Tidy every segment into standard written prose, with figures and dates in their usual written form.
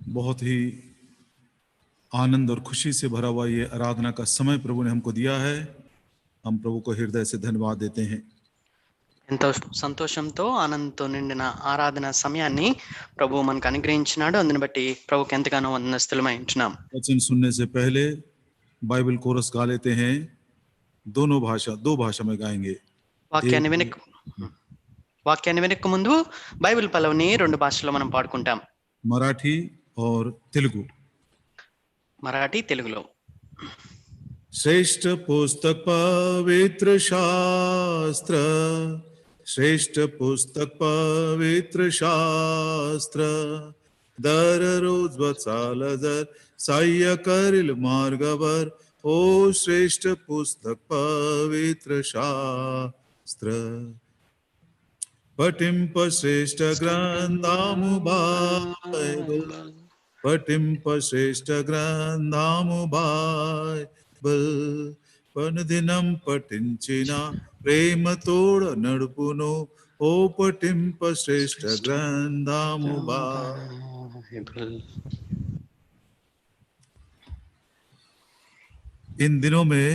बहुत ही आनंद और खुशी से भरा हुआ ये आराधना का समय प्रभु ने हमको दिया है। हम प्रभु को हृदय से धन्यवाद देते हैं। ఎంతో సంతోషంతో ఆనందంతో నిండిన ఆరాధన సమయాన్ని ప్రభు మనకు అనుగ్రహించినాడు. అందుని బట్టి ప్రభుకి ఎంతగానో వందనస్తులమై ఉంటున్నాం. वचन सुनने से पहले बाइबल कोरस गा लेते हैं। दो भाषा में गाएंगे। వాక్యాన్ని వినక ముందు బైబిల్ పల్లవిని రెండు భాషల్లో మనం పాడుకుంటాం. मराठी और तेलुगु. మరాఠీ తెలుగులో. श्रेष्ठ पुस्तक पवित्र शास्त्र, श्रेष्ठ पुस्तक पवित्र शास्त्र, दररोज वाचाल जर सहाय्य करील मार्गावर, ओ श्रेष्ठ पुस्तक पवित्र शास्त्र. पठिंप श्रेष्ठ ग्रंथामु बायबल, पठिंप श्रेष्ठ ग्रंथामु बायबल, पनदिनं पठिंచిన ప్రేమతోడ నడుపును, ఓ పఠింప శ్రేష్ఠ గ్రంథాము బైబిల్. इन दिनों में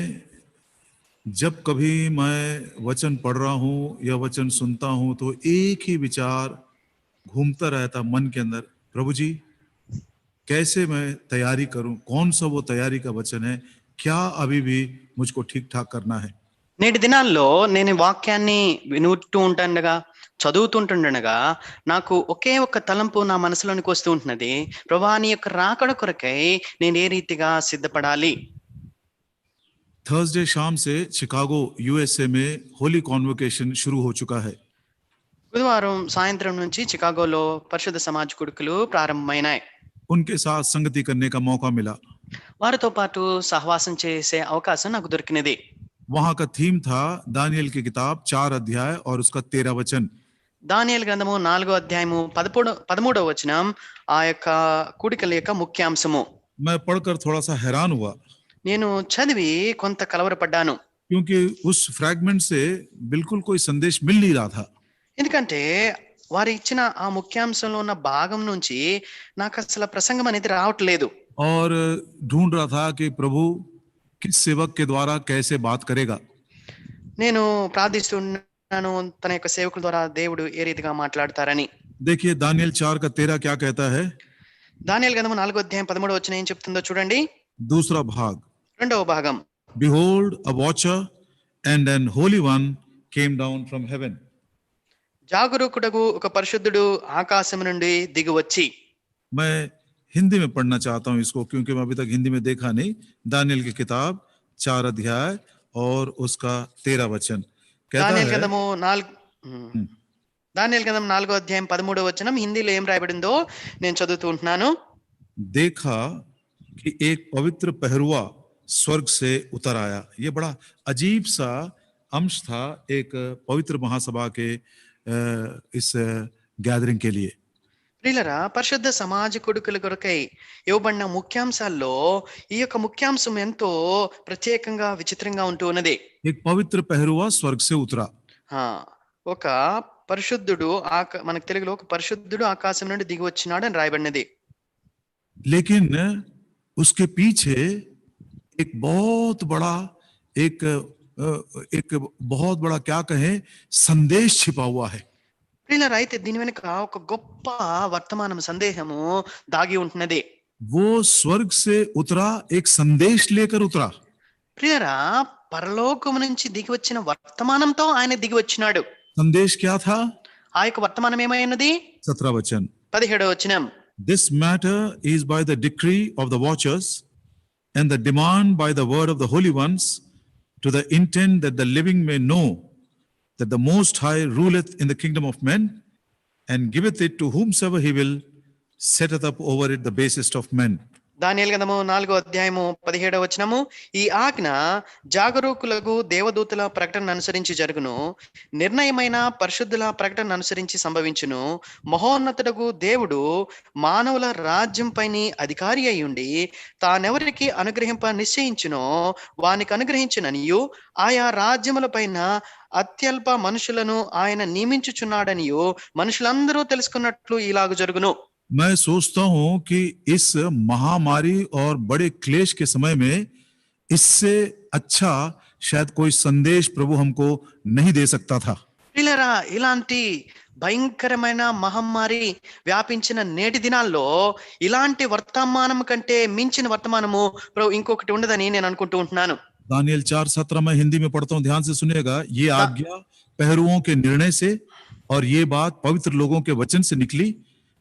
जब कभी मैं वचन पढ़ रहा हूं या वचन सुनता हूं तो एक ही विचार घूमता रहता मन के अंदर, प्रभु जी कैसे मैं तैयारी करूं, कौन सा वो तैयारी का वचन है, क्या अभी भी मुझको ठीक ठाक करना है. నేటి దినాల్లో నేను వాక్యాన్ని వినుతూ ఉంటుండగా చదువుతుంటుండగా నాకు ఒకే ఒక్క తలంపు నా మనసులోనికి వస్తూ ఉంటున్నది, ప్రభువా నీ యొక్క రాకడ కొరకై నేను ఏ రీతిగా సిద్ధపడాలి. थर्सडे शाम से शिकागो यूएसए में होली कॉन्वोकेशन शुरू हो चुका है. బుధవారం సాయంత్రం నుంచి చికాగోలో పరిశుద్ధ సమాజ్ కొడుకులు ప్రారంభమైనాయి. उनके साथ संगति करने का मौका मिला. వారితో పాటు సహవాసం చేసే అవకాశం నాకు దొరికినది. वहां का थीम था दानियल की किताब 4 अध्याय और उसका 13 वचन. దానియేలు గ్రంథము 4వ అధ్యాయము 13వ వచనం ఆ యొక్క కూడికల యొక్క ముఖ్యాంశము. मैं पढ़कर थोड़ा सा हैरान हुआ. నేను చదివి కొంత కలవరపడ్డాను. क्योंकि उस फ्रैगमेंट से बिल्कुल कोई संदेश मिल नहीं रहा था. ఎందుకంటే వారు ఇచ్చిన ఆ ముఖ్యాంశంలో ఉన్న భాగం నుంచి నాకు అసలు ప్రసంగం అనేది రావట్లేదు. और ढूंढ रहा था कि प्रभु किस सेवक के द्वारा कैसे बात करेगा. నేను ప్రార్థిస్తున్నాను తన యొక్క సేవకుల ద్వారా దేవుడు ఏ రీతిగా మాట్లాడతారని. देखिए दानियल 4 का 13 क्या कहता है. దానియేలు గ్రంథము 4వ అధ్యాయం 13వ వచనం ఏం చెప్తుందో చూడండి. दूसरा भाग, రెండవ భాగం, behold a watcher and an holy one came down from heaven. జాగరూకుడగు ఒక పరిశుద్ధుడు ఆకాశం నుండి దిగి వచ్చి. मैं हिंदी में पढ़ना चाहता हूं इसको, क्योंकि मैं अभी तक हिंदी में देखा नहीं. दानियल की किताब 4 अध्याय और उसका 13 वचन कहता है. దానియేలు గ్రంథం 4వ అధ్యాయం 13వ వచనం హిందీలో ఏం రాయబడిందో నేను చదువుతూ ఉంటున్నాను. देखा कि एक पवित्र पहरुआ स्वर्ग से उतर आया. ये बड़ा अजीब सा अंश था एक पवित्र महासभा के इस गैदरिंग के लिए. ప్రియులారా, పరిశుద్ధ సమాజ కొడుకుల కొరకై ఇవ్వబడిన ముఖ్యాంశాల్లో ఈ యొక్క ముఖ్యాంశం ఎంతో ప్రత్యేకంగా విచిత్రంగా ఉంటూ ఉన్నది. एक पवित्र पहरुआ स्वर्ग से उतरा. ఒక పరిశుద్ధుడు మనకు తెలుగులో ఒక పరిశుద్ధుడు ఆకాశం నుండి దిగి వచ్చినాడు అని రాయబడినది. लेकिन उसके पीछे एक बहुत बड़ा क्या कहें संदेश छिपा हुआ है. ప్రియులారా, అయితే దీని వెనుక ఒక గొప్ప వర్తమానం సందేహము దాగి ఉంటున్నది. वो स्वर्ग से उतरा, एक संदेश लेकर उतरा. ప్రియులారా, పరలోకం నుంచి దిగి వచ్చిన వర్తమానంతో ఆయన దిగి వచ్చినాడు. संदेश क्या था? ఆ యొక్క వర్తమానం ఏమైనది? 17 वचन. 17వ వచనం. This matter is by the decree of the watchers and the demand by the word of the holy ones, to the intent that the living may know that the Most High ruleth in the kingdom of men and giveth it to whomsoever he will, setteth up over it the basest of men. దానియేలు గ్రంథము 4వ అధ్యాయము 17వ వచనము. ఈ ఆజ్ఞ జాగరూకులకు దేవదూతల ప్రకటన అనుసరించి జరుగును, నిర్ణయమైన పరిశుద్ధుల ప్రకటన అనుసరించి సంభవించును. మహోన్నతుడగు దేవుడు మానవుల రాజ్యం పైన అధికారి అయి ఉండి తానెవరికి అనుగ్రహింప నిశ్చయించునో వానికి అనుగ్రహించుననియు, ఆయా రాజ్యముల పైన అత్యల్ప మనుషులను ఆయన నియమించుచున్నాడనియు మనుషులందరూ తెలుసుకున్నట్లు ఇలాగ జరుగును. मैं सोचता हूं कि इस महामारी और बड़े क्लेश के समय में इससे अच्छा शायद कोई संदेश प्रभु हमको नहीं दे सकता था। ప్రియులారా, ఇలాంటి భయంకరమైన మహమ్మారి వ్యాపించిన నేటి దినాల్లో ఇలాంటి వర్తమానం కంటే మించిన వర్తమానము ఇంకొకటి ఉండదని నేను అనుకుంటూ ఉంటున్నాను. दानियल 4:17 में हिंदी में पढ़ता हूं, ध्यान से सुनिएगा। ये दा- आज्ञा पहरुओं के निर्णय से और ये बात पवित्र लोगों के वचन से निकली,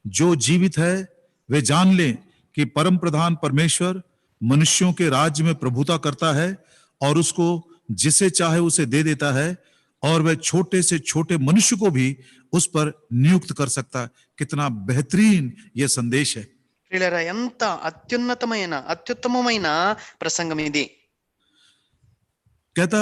जो जीवित है वे जान लें कि परम प्रधान परमेश्वर मनुष्यों के राज्य में प्रभुता करता है और उसको जिसे चाहे उसे दे देता है, और वह छोटे से छोटे मनुष्य को भी उस पर नियुक्त कर सकता है। कितना बेहतरीन यह संदेश है। ప్రియులారా, ఎంత అత్యుత్తమమైన ప్రసంగం ఇది. कहता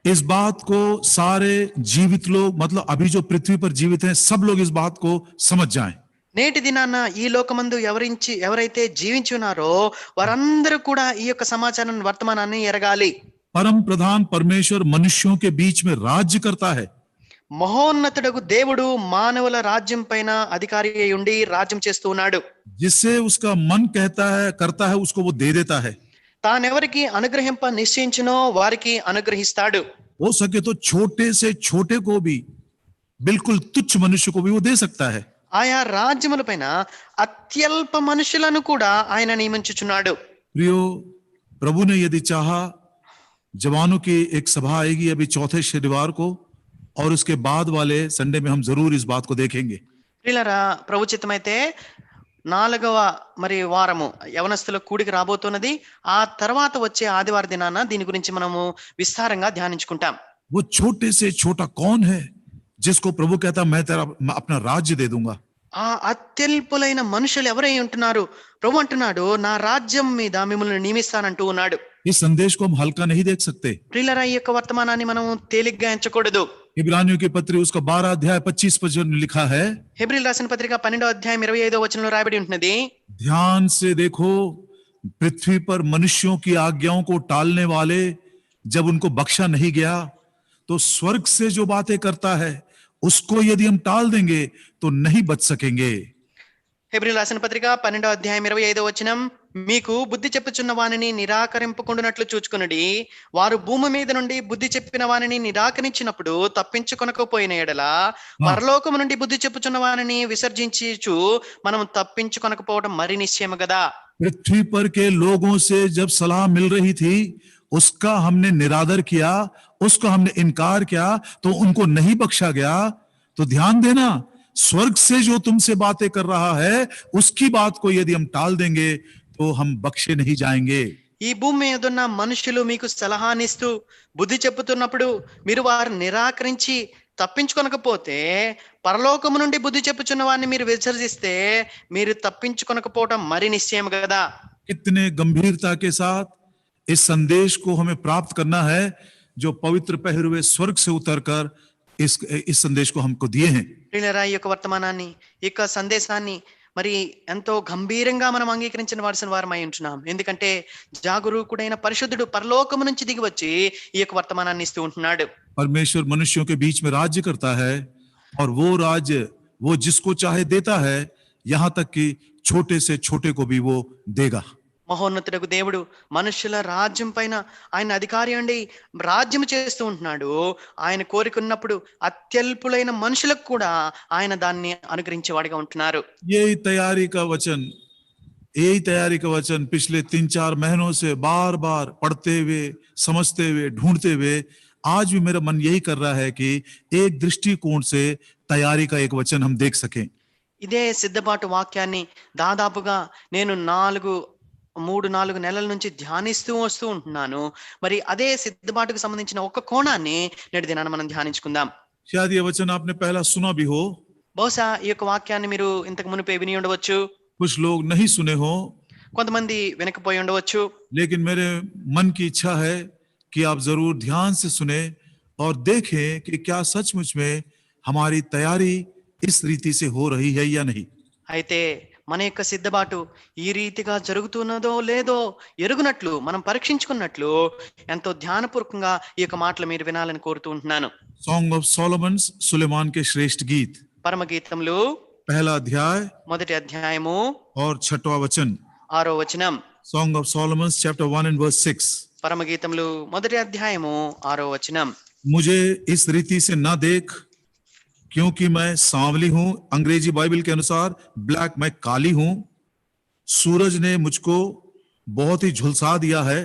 इस बात को सारे जीवित लोग, मतलब अभी जो पृथ्वी पर जीवित हैं, सब लोग इस बात को समझ जाएं। నేటి దినాన ఈ లోకమందు ఎవరైతే జీవించి ఉన్నారో వారందరూ కూడా ఈ యొక్క సమాచారాన్ని వర్తమానాన్ని ఎరగాలి. परम प्रधान परमेश्वर मनुष्यों के बीच में राज्य करता है। మహోన్నతుడగు దేవుడు మానవుల రాజ్యం పైన అధికారి అయి ఉండి రాజ్యం చేస్తూ ఉన్నాడు. जिससे उसका मन कहता है करता है, उसको वो दे देता है। తానెవరికి అనుగ్రహింప నిశ్చయించునో వారికి అనుగ్రహిస్తాడు. हो सके तो छोटे से छोटे को भी, बिल्कुल तुच्छ मनुष्य को भी वो दे सकता है। ఆయా రాజ్యముల పైన అత్యల్ప మనుషులను కూడా ఆయన నియమించుచున్నాడు. प्रियो, प्रभु ने यदि चाहा, जवानों की एक सभा आएगी अभी चौथे शनिवार को, और उसके बाद वाले संडे में हम जरूर इस बात को देखेंगे। ప్రియులారా, ప్రభు చిత్తమైతే 4వ వారము యవనస్తుల కూడికి రాబోతున్నది. ఆ తర్వాత వచ్చే ఆదివార దినాన దీని గురించి మనము విస్తారంగా ధ్యానించుకుంటాం. वो छोटे से छोटा कौन है जिसको प्रभु कहता मैं अपना राज्य दे दूंगा? ఆ అత్యల్పులైన మనుషులు ఎవరై ఉంటున్నారు? ప్రభు అంటున్నాడు, నా రాజ్యం మీద మిమ్మల్ని నియమిస్తానంటూ ఉన్నాడు. इस संदेश को हम हल्का नहीं देख सकते। ప్రియులారా, ఈ యొక్క వర్తమానాన్ని మనం తేలిగ్గా ఎంచకూడదు. इब्रानियों की पत्री उसका 12 अध्याय 25 पद लिखा है। హెబ్రీయులు రాసిన పత్రిక 12వ అధ్యాయం 25వ వచనంలో రాయబడి ఉంటున్నది. ध्यान से देखो, पृथ्वी पर मनुष्यों की आज्ञाओं को टालने वाले जब उनको बख्शा नहीं गया, तो स्वर्ग से जो बातें करता है उसको यदि हम टाल देंगे तो नहीं बच सकेंगे। హెబ్రీయులు రాసిన పత్రిక 12వ అధ్యాయం 25వ వచనం, మీకు బుద్ధి చెప్పుచున్న వానిని నిరాకరింపకుండునట్లు చూచుకొనుడి. వారు భూమి మీద నుండి బుద్ధి చెప్పిన వానిని నిరాకరించినప్పుడు తప్పించుకొనకపోయిన ఎడల పరలోకము నుండి బుద్ధి చెప్పుచున్న వానిని విసర్జించు మనం తప్పించుకొనకపోవడం మరి నిశ్చయము కదా. पृथ्वी पर के लोगों से जब सलाह मिल रही थी, उसका हमने निरादर किया, उसको हमने इनकार किया, तो उनको नहीं बख्शा गया। तो ध्यान देना, स्वर्ग से जो तुमसे बातें कर रहा है उसकी बात को यदि हम टाल देंगे तो हम बख्शे नहीं जाएंगे। ఈ భూమి మీద ఉన్న మనుషులు మీకు సలహానిస్తూ బుద్ధి చెప్పుతున్నప్పుడు మీరు వారిని నిరాకరించి తప్పించుకొనకపోతే, పరలోకము నుండి బుద్ధి చెప్పుచున్న వారిని మీరు విసర్జిస్తే మీరు తప్పించుకొనకపోవడం మరి నిశ్చయం కదా. कितने गंभीरता के साथ इस संदेश को हमें प्राप्त करना है जो पवित्र पहरुए स्वर्ग से उतरकर इस संदेश को हमको दिए हैं। ప్రియులారా, ఈ యొక్క వర్తమానాన్ని, ఈ యొక్క సందేశాన్ని మరి ఎంతో గంభీరంగా మనం అంగీకరించవలసిన వారమై ఉంటున్నాం. ఎందుకంటే జాగరూకుడైన పరిశుద్ధుడు పరలోకము నుంచి దిగి వచ్చి ఈ యొక్క వర్తమానాన్ని ఇస్తూ ఉంటున్నాడు. परमेश्वर मनुष्यों के बीच में राज्य करता है, और वो राज्य वो जिसको चाहे देता है, यहां तक कि छोटे से छोटे को भी वो देगा। మహోన్నతుడకు దేవుడు మనుషుల రాజ్యం పైన ఆయన అధికారి అండి రాజ్యం చేస్తూ ఉంటున్నాడు. ఆయన కోరికున్నప్పుడు అత్యల్పులైన మనుషులకు కూడా ఆయన దాన్ని అనుగ్రహించేవాడిగా ఉంటున్నారు. यही तैयारी का वचन पिछले 3-4 महीनों से बार बार पढ़ते हुए, समझते हुए, ढूंढते हुए आज भी मेरा मन यही कर रहा है कि एक दृष्टिकोण से तैयारी का एक वचन हम देख सकें। ఇదే సిద్ధపాటు వాక్యాన్ని దాదాపుగా నేను 3-4 నెలల నుంచి ధ్యానిస్తూ వస్తూ ఉంటున్నాను. మరి అదే సిద్ధపాటుకు సంబంధించిన ఒక కోణాన్ని నేటి దినాన మనం ధ్యానించుకుందాం. शायद ये वचन आपने पहला सुना भी हो, బహుశా ఈ యొక్క వాక్యాన్ని మీరు ఇంతకు మునిపే విని ఉండవచ్చు, कुछ लोग नहीं सुने हो, కొంతమంది వెనకపోయి ఉండవచ్చు. लेकिन मेरे मन की इच्छा है कि आप जरूर ध्यान से सुने और देखें कि क्या सचमुच में हमारी तैयारी इस रीति से हो रही है या नहीं। అయితే మన యొక్క సిద్ధపాటు ఈ రీతిగా జరుగుతున్నదో లేదో ఎరుగునట్లు మనం పరీక్షించుకున్నట్లు ఎంతో ధ్యానపూర్వకంగా ఈ యొక్క మాటలు మీరు వినాలని కోరుతూ ఉంటున్నాను. सॉन्ग ऑफ सोलोमन, सुलेमान के श्रेष्ठ गीत, పరమ గీతములు पहला अध्याय మొదటి అధ్యాయము और 6वां वचन, 6వ వచనం. Song of Solomon chapter 1 and verse 6. పరమగీతములు మొదటి అధ్యాయము 6వ వచనం. मुझे इस रीति से ना देख, क्योंकि मैं सांवली हूं, अंग्रेजी बाइबल के अनुसार ब्लैक, मैं काली हूं। सूरज ने मुझको बहुत ही झुलसा दिया है।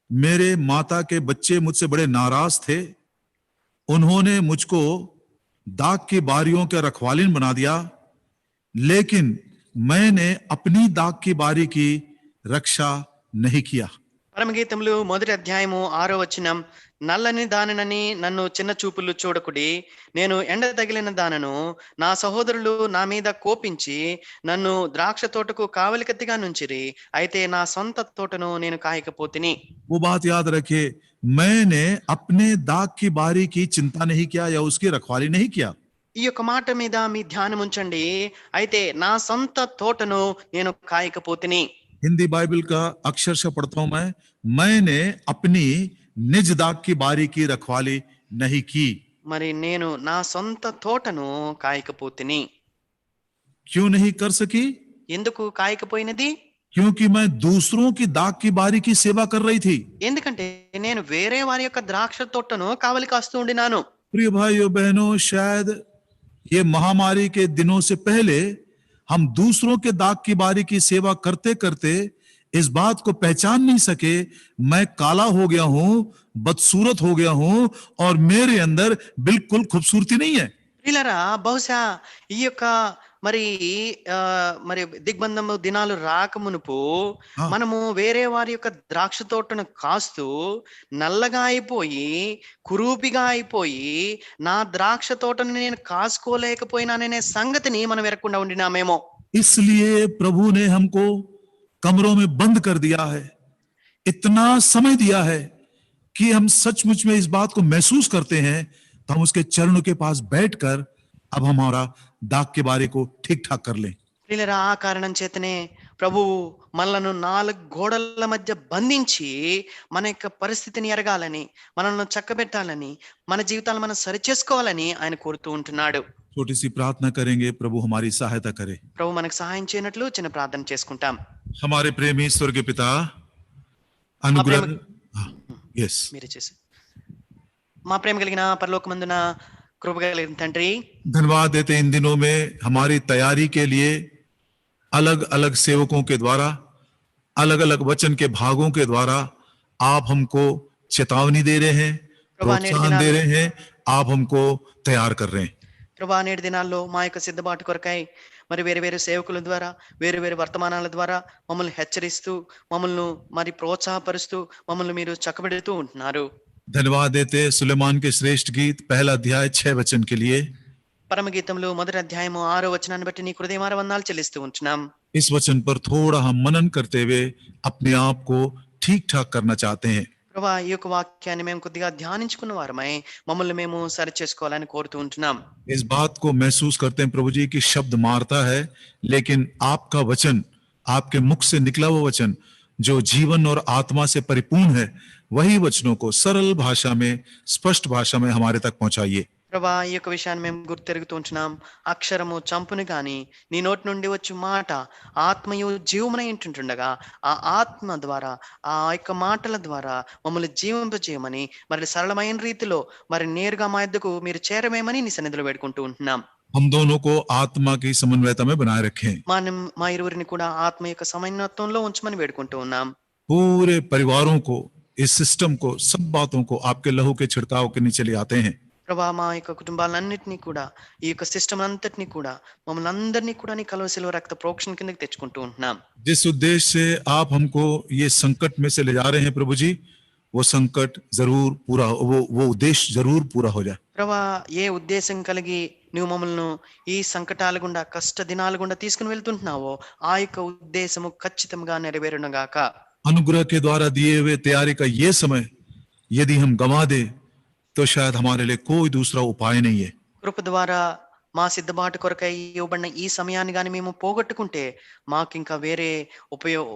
मेरे माता के बच्चे मुझसे बड़े नाराज थे। उन्होंने मुझको दाग की बारियों के रखवालिन बना दिया, लेकिन मैंने अपनी दाग की बारी की रक्षा नहीं किया। పరమగీతములు మొదటి అధ్యాయము 6వ వచనం. నల్లని దానినని నన్ను చిన్న చూపులు చూడకుడి, నేను ఎండ తగిలిన దానను. నా సహోదరులు నా మీద కోపించి నన్ను ద్రాక్ష తోటకు కావలికత్తిగా నుంచిరి, అయితే నా సొంత తోటను నేను కాయకపోతిని. वो बात याद रखिए, मैंने अपने दाग की बारी की चिंता नहीं किया या उसकी रखवाली नहीं किया। ఈ యొక్క మాట మీద మీ ధ్యానం ఉంచండి. అయితే నా సొంత తోటను నేను కాయకపోతిని. हिंदी बाइबल का अक्षरशः पढ़ता हूं मैं, मैंने अपनी निज दाग की बारी की रखवाली नहीं की। మరి నేను నా సొంత తోటను కాయకపోతిని. क्यों नहीं कर सकी? ఎందుకు కాయకపోయినది? क्योंकि मैं दूसरों की दाग की बारी की सेवा कर रही थी। ఎందుకంటే నేను వేరే వారి యొక్క ద్రాక్ష తోటను కావలి కాస్తూ ఉండినాను. प्रिय भाइयों बहनों, शायद ये महामारी के दिनों से पहले हम दूसरों के दाग की बारी की सेवा करते करते इस बात को पहचान नहीं सके, मैं काला हो गया हूं, बदसूरत हो गया हूं और मेरे अंदर बिल्कुल खूबसूरती नहीं है। ప్రియులారా, బహుశా ఈ యొక్క మరి మరి దిగ్బంధము దినాలు రాకమునుపు మనము వేరే వారి యొక్క ద్రాక్ష తోటను కాస్తూ నల్లగా అయిపోయి కురూపిగా అయిపోయి నా ద్రాక్ష తోటను నేను కాసుకోలేకపోయినాననే సంగతిని మనం ఎరగకుండా ఉండినామేమో. इसलिए प्रभु ने हमको कमरों में बंद कर दिया है, इतना समय दिया है कि हम सचमुच में इस बात को महसूस करते हैं, तो हम उसके चरणों के पास बैठकर अब हमारा दाग के बारे को ठीक ठाक कर लें। ప్రియులారా, ఆ కారణం చేతనే ప్రభువు మనలను 4 గోడల మధ్య బంధించి మన యొక్క పరిస్థితిని ఎరగాలని, మనల్ని చక్కబెట్టాలని, మన జీవితాలను మనం సరిచేసుకోవాలని ఆయన కోరుతూ ఉంటున్నాడు. छोटी सी प्रार्थना करेंगे, प्रभु हमारी सहायता करे। ప్రభు మనకు సహాయం చేయనట్లు చిన్న ప్రార్థన చేసుకుంటాం. हमारे प्रेमी स्वर्गीय पिता, अनुग्रह यस మీరే చేసి మా ప్రేమ కలిగిన పరలోకమందున కృప కలిగిన తండ్రి, धन्यवाद देते इन दिनों में हमारी तैयारी के लिए अलग अलग सेवकों के द्वारा, अलग अलग वचन के भागों के द्वारा आप हमको चेतावनी दे रहे हैं, प्रोत्साहन दे रहे हैं, आप हमको तैयार कर रहे हैं। ప్రభా, నేటి దినాల్లో మా యొక్క సిద్ధపాటు కొరకై మరి వేరు వేరు సేవకుల ద్వారా, వేరు వేరు వర్తమానాల ద్వారా మమ్మల్ని హెచ్చరిస్తూ, మమ్మల్ని మరి ప్రోత్సాహపరుస్తూ, మమ్మల్ని మీరు చక్కబెడుతూ ఉంటున్నారు. धन्यवाद देते सुलेमान के श्रेष्ठ गीत पहला अध्याय 6 वचन के लिए। పరమగీతంలో మొదటి అధ్యాయము 6వ వచనాన్ని బట్టి నీ హృదయమార వందనాలు చెల్లిస్తూ ఉంటున్నాం. इस वचन पर थोड़ा हम मनन करते हुए अपने आप को ठीक ठाक करना चाहते हैं। ప్రభా, ఈ యొక్క వాక్యాన్ని మేము కొద్దిగా ధ్యానించుకున్న వారమై మమ్మల్ని మేము సరి చేసుకోవాలని కోరుతూ ఉంటున్నాం. इस बात को महसूस करते हैं प्रभु जी की शब्द मारता है, लेकिन आपका वचन, आपके मुख से निकला हुआ वचन जो जीवन और आत्मा से परिपूर्ण है, वही वचनों को सरल भाषा में, स्पष्ट भाषा में हमारे तक पहुंचाइए। ప్రభా, ఈ యొక్క విషయాన్ని మేము గుర్తెరుగుతూ ఉంటున్నాం. అక్షరము చంపును గాని నీ నోటి నుండి వచ్చి మాట ఆత్మయు జీవమునై ఉంటుండగా, ఆ ఆత్మ ద్వారా, ఆ యొక్క మాటల ద్వారా మమ్మల్ని జీవింపజేయమని, మరి సరళమైన రీతిలో మరి నేరుగా మా యొద్దకు మీరు చేరవేయమని నీ సన్నిధిలో వేడుకుంటూ ఉంటున్నాం. हम दोनों को आत्मा की समन्वयता में बनाए रखें। మా ఇరువురిని కూడా ఆత్మ యొక్క సమన్వయంలో ఉంచమని వేడుకుంటూ ఉన్నాం. पूरे परिवारों को, इस सिस्टम को, सब बातों को आपके लहू के छिड़काव के नीचे ले आते हैं। ప్రభా, మా యొక్క కుటుంబాలన్నింటినీ కూడా, ఈ యొక్క సిస్టమ్ అంతటినీ కూడా, మమ్మల్ని అందరినీ కూడా నీ కలువసిలో రక్త ప్రోక్షణ కిందకి తెచ్చుకుంటూ ఉంటున్నాం. जिस उद्देश्य से आप हमको ये संकट में से ले जा रहे हैं प्रभु जी, वो संकट जरूर पूरा, वो उद्देश्य जरूर पूरा हो जाए। ప్రభా, ఏ ఉద్దేశం కలిగి నువ్వు మమ్మల్ని ఈ సంకటాల గుండా, కష్ట దినాల గుండా తీసుకుని వెళ్తుంటున్నావో ఆ యొక్క ఉద్దేశము ఖచ్చితంగా నెరవేరునుగాక. अनुग्रह के द्वारा दिए हुए तैयारी का ये समय यदि हम गंवा दे तो शायद हमारे लिए कोई दूसरा उपाय नहीं है। కృప ద్వారా మా సిద్ధపాటు కొరకై ఇవ్వబడిన ఈ సమయాన్ని గాని మేము పోగొట్టుకుంటే మాకు ఇంకా వేరే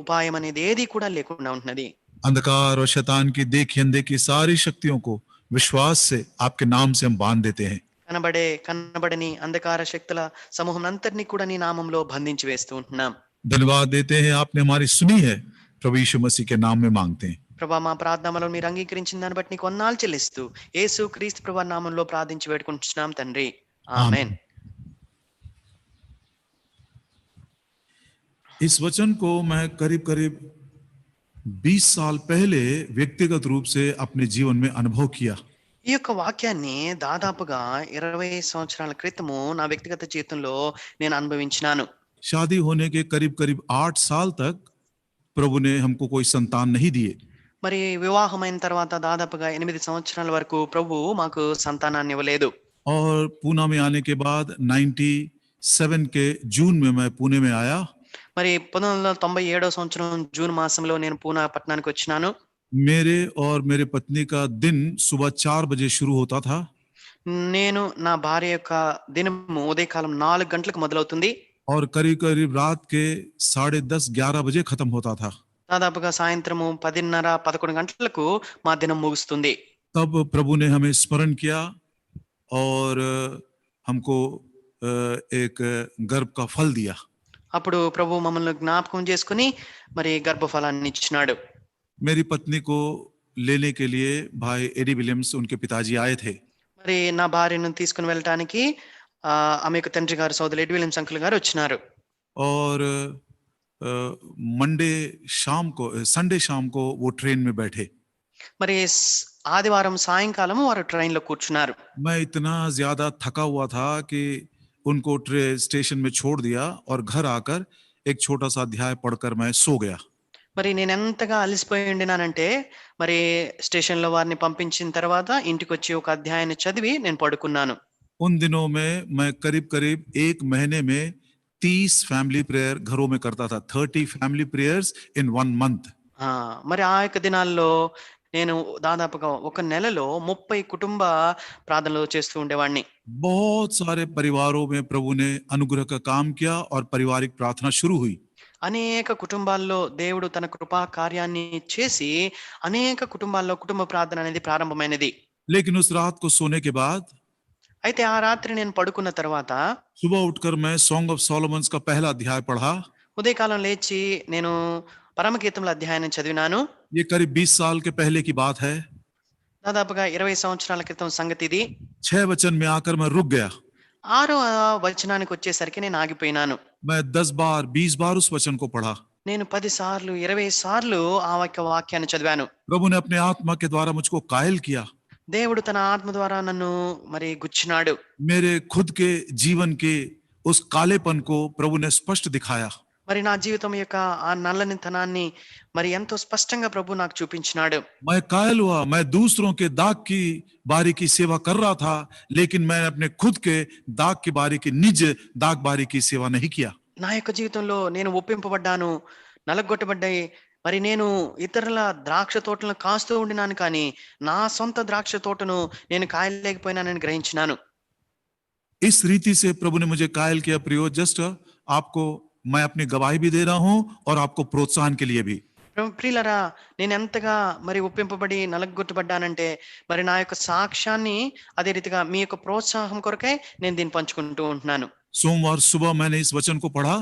ఉపాయం అనేది ఏది కూడా లేకుండా ఉంటున్నది. अंधकार और शैतान की देखी अनदेखी सारी शक्तियों को विश्वास से आपके नाम से हम बांध देते हैं। కనబడని అంధకార శక్తుల సమూహం అంతటిని కూడా నీ నామంలో బంధించి వేస్తూ ఉంటున్నాం. धन्यवाद देते हैं आपने हमारी सुनी है, प्रभु यीशु मसीह के नाम में मांगते हैं। ప్రభా మా ప్రార్థనలో మీరు అంగీకరించిన దాన్ని బట్టి నీకు వందనాలు చెల్లిస్తూ యేసు క్రీస్తు ప్రభు నామంలో ప్రార్థించి వేడుకుంటున్నాం తండ్రి. ఆమేన్. इस वचन को मैं करीब करीब 20 साल पहले व्यक्तिगत रूप से अपने जीवन में अनुभव किया। ఈ యొక్క వాక్యాన్ని దాదాపుగా 20 సంవత్సరాల క్రితము నా వ్యక్తిగత జీవితంలో నేను అనుభవించినాను. शादी होने के करीब करीब 8 साल तक प्रभु ने हमको कोई संतान नहीं दिए। మరి వివాహమైన తర్వాత దాదాపుగా 8 సంవత్సరాల వరకు ప్రభు మాకు సంతానాన్ని ఇవ్వలేదు. और पूना में आने के बाद 97 के जून में मैं पुणे में आया। మరి 1997 సంవత్సరం జూన్ మాసంలో నేను పూనా పట్టణానికి వచ్చినాను. मेरे और मेरे पत्नी का दिन सुबह 4 बजे शुरू होता था నేను నా భార్య యొక్క దినము ఉదయకాలం 4 గంటలకు మొదలవుతుంది. और करीब करीब रात के 10:30 11 बजे खत्म होता था। దాదాపుగా సాయంత్రము 10:30 11 గంటలకు మా దినం ముగుస్తుంది. तब प्रभु ने हमें स्मरण किया और हमको एक गर्भ का फल दिया। అప్పుడు ప్రభు మమ్మల్ని జ్ఞాపకం చేసుకుని మరి గర్భఫలాన్ని ఇచ్చినాడు. मेरी पत्नी को लेने के लिए भाई एडी विलियम्स उनके पिताजी आए थे। మరి నా భార్యను తీసుకుని వెళ్ళటానికి ఆమె యొక్క తండ్రి గారు సోదరులు ఎడ్ విలియమ్స్ అంకుల్ గారు వచ్చినారు. और मंडे शाम को संडे शाम को वो ट्रेन में बैठे। మరి ఆదివారం సాయంకాలం వారు ట్రైన్ లో కూర్చున్నారు. मैं इतना ज्यादा थका हुआ था कि उनको स्टेशन में छोड़ दिया और घर आकर एक छोटा सा अध्याय पढ़कर मैं सो गया। మరి నేను ఎంతగా అలసిపోయి ఉండినానంటే మరి స్టేషన్ లో వారిని పంపించిన తర్వాత ఇంటికి వచ్చి ఒక అధ్యాయాన్ని చదివి నేను పడుకున్నాను. उन दिनों में मैं करीब करीब 1 महीने में 30 फैमिली प्रेयर घरों में करता था। 30 फैमिली प्रेयर्स इन 1 मंथ। మరి ఆ యొక్క దినాల్లో నేను దాదాపుగా ఒక నెలలో 30 కుటుంబ ప్రార్థనలు చేస్తూ ఉండేవాడిని. बहुत सारे परिवारों में प्रभु ने अनुग्रह का काम किया और पारिवारिक प्रार्थना शुरू हुई। అనేక కుటుంబాల్లో దేవుడు తన కృపా కార్యాన్ని చేసి అనేక కుటుంబాల్లో కుటుంబ ప్రార్థన అనేది ప్రారంభమైనది. लेकिन उस रात को सोने के बाद అయితే ఆ రాత్రి నేను పడుకున్న తర్వాత सुबह उठकर मैं सॉन्ग ऑफ सोलोमन्स का पहला अध्याय पढ़ा। ఉదయకాలం లేచి నేను పరమగీతముల అధ్యాయాన్ని చదివినాను. ये करीब 20 साल के पहले की बात है। దాదాపుగా 20 సంవత్సరాల క్రితం సంగతి ఇది. 6 वचन में आकर मैं रुक गया। 6వ వచనానికి వచ్చేసరికి నేను ఆగిపోయినాను. मैं 10 बार 20 बार उस वचन को पढ़ा। నేను 10 సార్లు 20 సార్లు ఆ వాక్యాన్ని చదివాను. प्रभु ने अपने आत्मा के द्वारा मुझको कायल किया। దేవుడు తన ఆత్మ ద్వారా నన్ను మరి గుచ్చినాడు. मेरे खुद के जीवन के उस कालेपन को प्रभु ने स्पष्ट दिखाया। మరి నా జీవితం యొక్క ఆ నల్లనితనాన్ని మరి ఎంతో స్పష్టంగా ప్రభు నాకు చూపించినాడు. मैं कायल हुआ। मैं दूसरों के दाग की बारी की सेवा कर रहा था, लेकिन मैं अपने खुद के दाग की बारी की निज दाग बारी की सेवा नहीं किया। నా యొక్క జీవితంలో నేను ఒప్పింపబడ్డాను, నలగొట్టబడ్డాయి. మరి నేను ఇతరుల ద్రాక్ష తోటలను కాస్తూ ఉండినాను, కానీ నా సొంత ద్రాక్ష తోటను నేను కాయలేకపోయినానని గ్రహించినాను. इस रीति से प्रभु ने मुझे कायल किया। प्रियो, जस्ट आपको मैं अपनी गवाही भी दे रहा हूं और आपको प्रोत्साहन के लिए भी। ప్రియులరా, నేను ఎంతగా మరి ఒప్పింపబడి నలగొట్టబడ్డానంటే మరి నా యొక్క సాక్ష్యాన్ని అదే రీతిగా మీ యొక్క ప్రోత్సాహం కొరకై నేను దీన్ని పంచుకుంటూ ఉంటున్నాను. सोमवार सुबह मैंने इस वचन को पढ़ा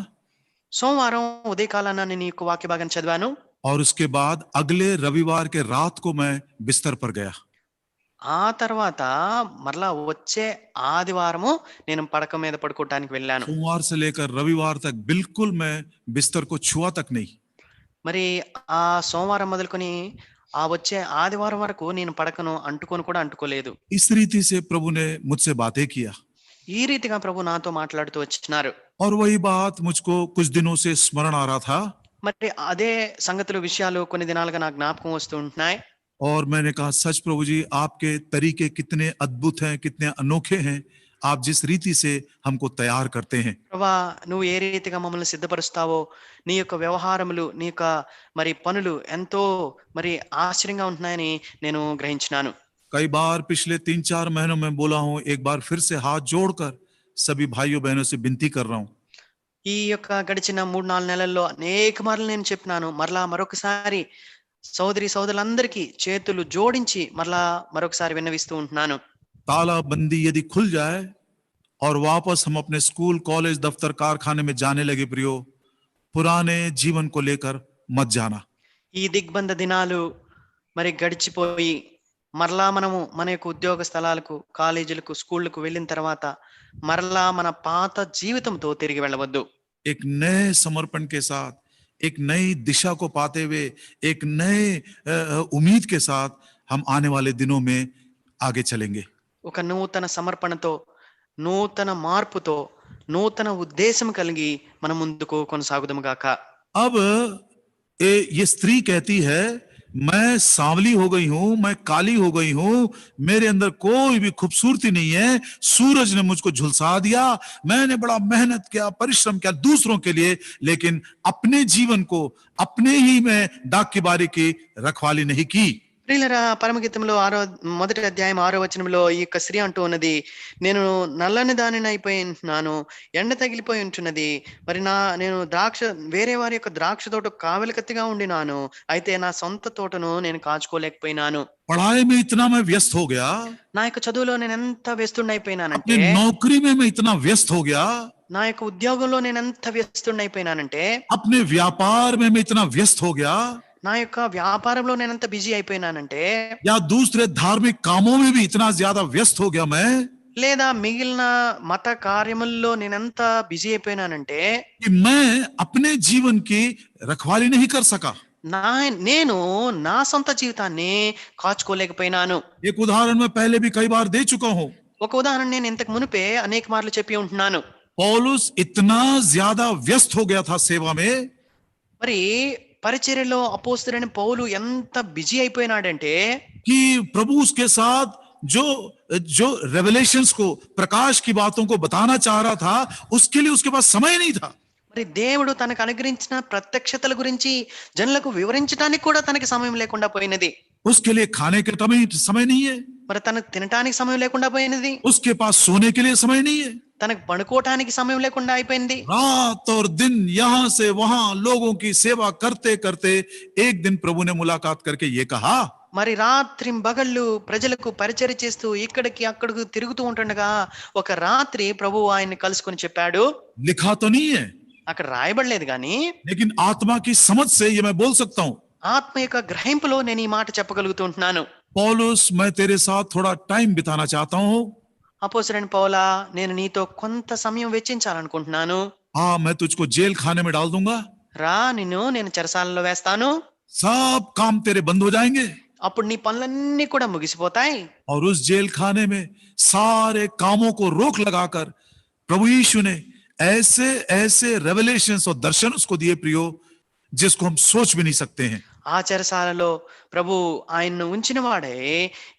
సోమవారం ఉదయకాలాన నేను ఈ యొక్క వాక్య భాగాన్ని చదివాను. और उसके बाद अगले रविवार के रात को मैं बिस्तर पर गया। ఆ తర్వాత మరలా వచ్చే ఆదివారము నేను పడక మీద పడుకోవటానికి వెళ్ళాను. सोमवार से लेकर रविवार तक बिल्कुल मैं बिस्तर को छुआ तक नहीं। మరి ఆ సోమవారం మొదలుకొని ఆ వచ్చే ఆదివారం వరకు నేను పడకను అంటుకోలేదు. इस रीति से प्रभु ने मुझसे बातें किया ఈ రీతిగా ప్రభు నాతో మాట్లాడుతూ వచ్చినారు. और वही बात मुझको कुछ दिनों से स्मरण आ रहा था। మరి అదే సంగతులు విషయాలు కొన్ని దినాలుగా నాకు జ్ఞాపకం వస్తూ ఉంటున్నాయి. और मैंने कहा, सच प्रभु जी, आपके तरीके कितने अद्भुत हैं, कितने अनोखे हैं। आप जिस रीति से हमको तैयार करते हैं। ప్రభా, నువ్వు ఏ రీతిగా మమ్మల్ని సిద్ధపరుస్తావో, నీ యొక్క వ్యవహారములు, నీ యొక్క మరి పనులు ఎంతో మరి ఆశ్చర్యంగా ఉంటున్నాయని నేను గ్రహించినాను. कई बार पिछले 3-4 महीनों में बोला हूं, एक बार फिर से हाथ जोड़कर सभी भाइयों बहनों से विनती कर रहा हूं। ఈ యొక్క గడిచిన 3-4 నెలల్లో అనేక మార్లు నేను చెప్పినాను. మరొకసారి సోదరులందరికీ చేతులు జోడించి మరొకసారి విన్నవిస్తూ ఉంటున్నాను. तालाबंदी यदि खुल जाए और वापस हम अपने स्कूल, कॉलेज, दफ्तर, कारखाने में जाने लगे प्रियो, पुराने जीवन को लेकर मत जाना। ఈ దిగ్బంధ దినాలు మరి గడిచిపోయి మరలా మనము మన యొక్క ఉద్యోగ స్థలాలకు, కాలేజీలకు, స్కూళ్లకు వెళ్ళిన తర్వాత మరలా మన పాత జీవితంతో తిరిగి వెళ్ళవద్దు. एक नए समर्पण के साथ, एक नई दिशा को पाते हुए, एक नए उम्मीद के साथ हम आने वाले दिनों में आगे चलेंगे. ఒక నూతన సమర్పణతో, నూతన మార్పుతో, నూతన ఉద్దేశం కలిగి మన ముందుకు కొనసాగుదాము గాక. अब ये स्त्री कहती है, मैं सांवली हो गई हूं, मैं काली हो गई हूं, मेरे अंदर कोई भी खूबसूरती नहीं है, सूरज ने मुझको झुलसा दिया, मैंने बड़ा मेहनत किया, परिश्रम किया दूसरों के लिए, लेकिन अपने जीवन को अपने ही में डाक की बारी की रखवाली नहीं की. ప్రియులరా, పరమగీతంలో మొదటి అధ్యాయం 6వ వచనంలో ఈ యొక్క స్త్రీ అంటూ ఉన్నది, నేను నల్లని దానిని అయిపోయి ఉంటున్నాను, ఎండ తగిలిపోయి ఉంటున్నది, మరి నేను వేరే వారి యొక్క ద్రాక్ష తోట కావలికత్తిగా ఉండినాను, అయితే నా సొంత తోటను నేను కాచుకోలేకపోయినాను. पढ़ाई में इतना मैं व्यस्त हो गया, నా యొక్క చదువులో నేను ఎంత వ్యస్తుడైపోయినానంటే, अपनी नौकरी में मैं इतना व्यस्त हो गया, నా యొక్క ఉద్యోగంలో నేను ఎంత వ్యస్తుడైపోయినానంటే, अपने व्यापार में मैं इतना व्यस्त हो गया, నా యొక్క వ్యాపారంలో నేను ఎంత బిజీ అయిపోయినానంటే, या दूसरे धार्मिक कामों में भी इतना ज्यादा व्यस्त हो गया मैं, లేదా మిగిలిన మత కార్యముల్లో నేనెంత బిజీ అయిపోయినానంటే कि मैं अपने जीवन की रखवाली नहीं कर सका. నేను నా సొంత జీవితాన్ని కాచుకోలేకపోయినాను. एक उदाहरण मैं पहले भी कई बार दे चुका हूं. ఒక ఉదాహరణ నేను ఇంతకు మునిపే అనేక మార్లు చెప్పి ఉంటున్నాను. पौलुस इतना ज्यादा व्यस्त हो गया था सेवा में, మరి పరిచర్యలో అపోస్తలుడైన పౌలు ఎంత బిజీ అయిపోయినాడంటే, कि प्रभु उसके साथ जो जो रेवलेशंस को, प्रकाश की बातों को बताना चाह रहा था, उसके लिए उसके पास समय नहीं था. మరి దేవుడు తనకు అనుగ్రహించిన ప్రత్యక్షతల గురించి జనులకు వివరించడానికి కూడా తనకి సమయం లేకుండా పోయినది. उसके लिए खाने के समय नहीं है, మరి తనకు తినటానికి సమయం లేకుండా పోయినది. उसके पास सोने के लिए समय नहीं है, తనకు పడుకోవటానికి సమయం లేకుండా అయిపోయింది. रात और दिन यहां से वहां लोगों की सेवा करते करते एक दिन प्रभु ने मुलाकात करके ये कहा, మరి రాత్రి బగళ్ళు ప్రజలకు పరిచర్య చేస్తూ ఇక్కడికి అక్కడికి తిరుగుతూ ఉంటుండగా ఒక రాత్రి ప్రభు ఆయన్ని కలుసుకొని చెప్పాడు. लिखा तो नहीं है, అక్కడ రాయబడలేదు గాని लेकिन आत्मा की समझ से ये मैं बोल सकता हूं. ఆత్మ యొక్క గ్రహింపులో నేను ఈ మాట చెప్పగలుగుతూ ఉంటున్నాను. पौलुस, मैं तेरे साथ थोड़ा टाइम बिताना चाहता हूं. అపోస్తలుడైన పౌలా, నేను నీతో కొంత సమయం వెచ్చించాలనుకుంటున్నాను. हाँ, मैं तुझको जेल खाने में डाल दूंगा, రా, నేను చెరసాలలో వేస్తాను, सब काम तेरे बंद हो जाएंगे. అప్పుడు నీ పనులన్నీ కూడా ముగిసిపోతాయి. और उस जेल खाने में सारे कामों को रोक लगाकर प्रभु यीशु ने ऐसे ऐसे रेवलेशंस और दर्शन उसको दिए प्रियो, जिसको हम सोच भी नहीं सकते हैं. ఆ చెరసాలలో ప్రభు ఆయన్ను ఉంచిన వాడే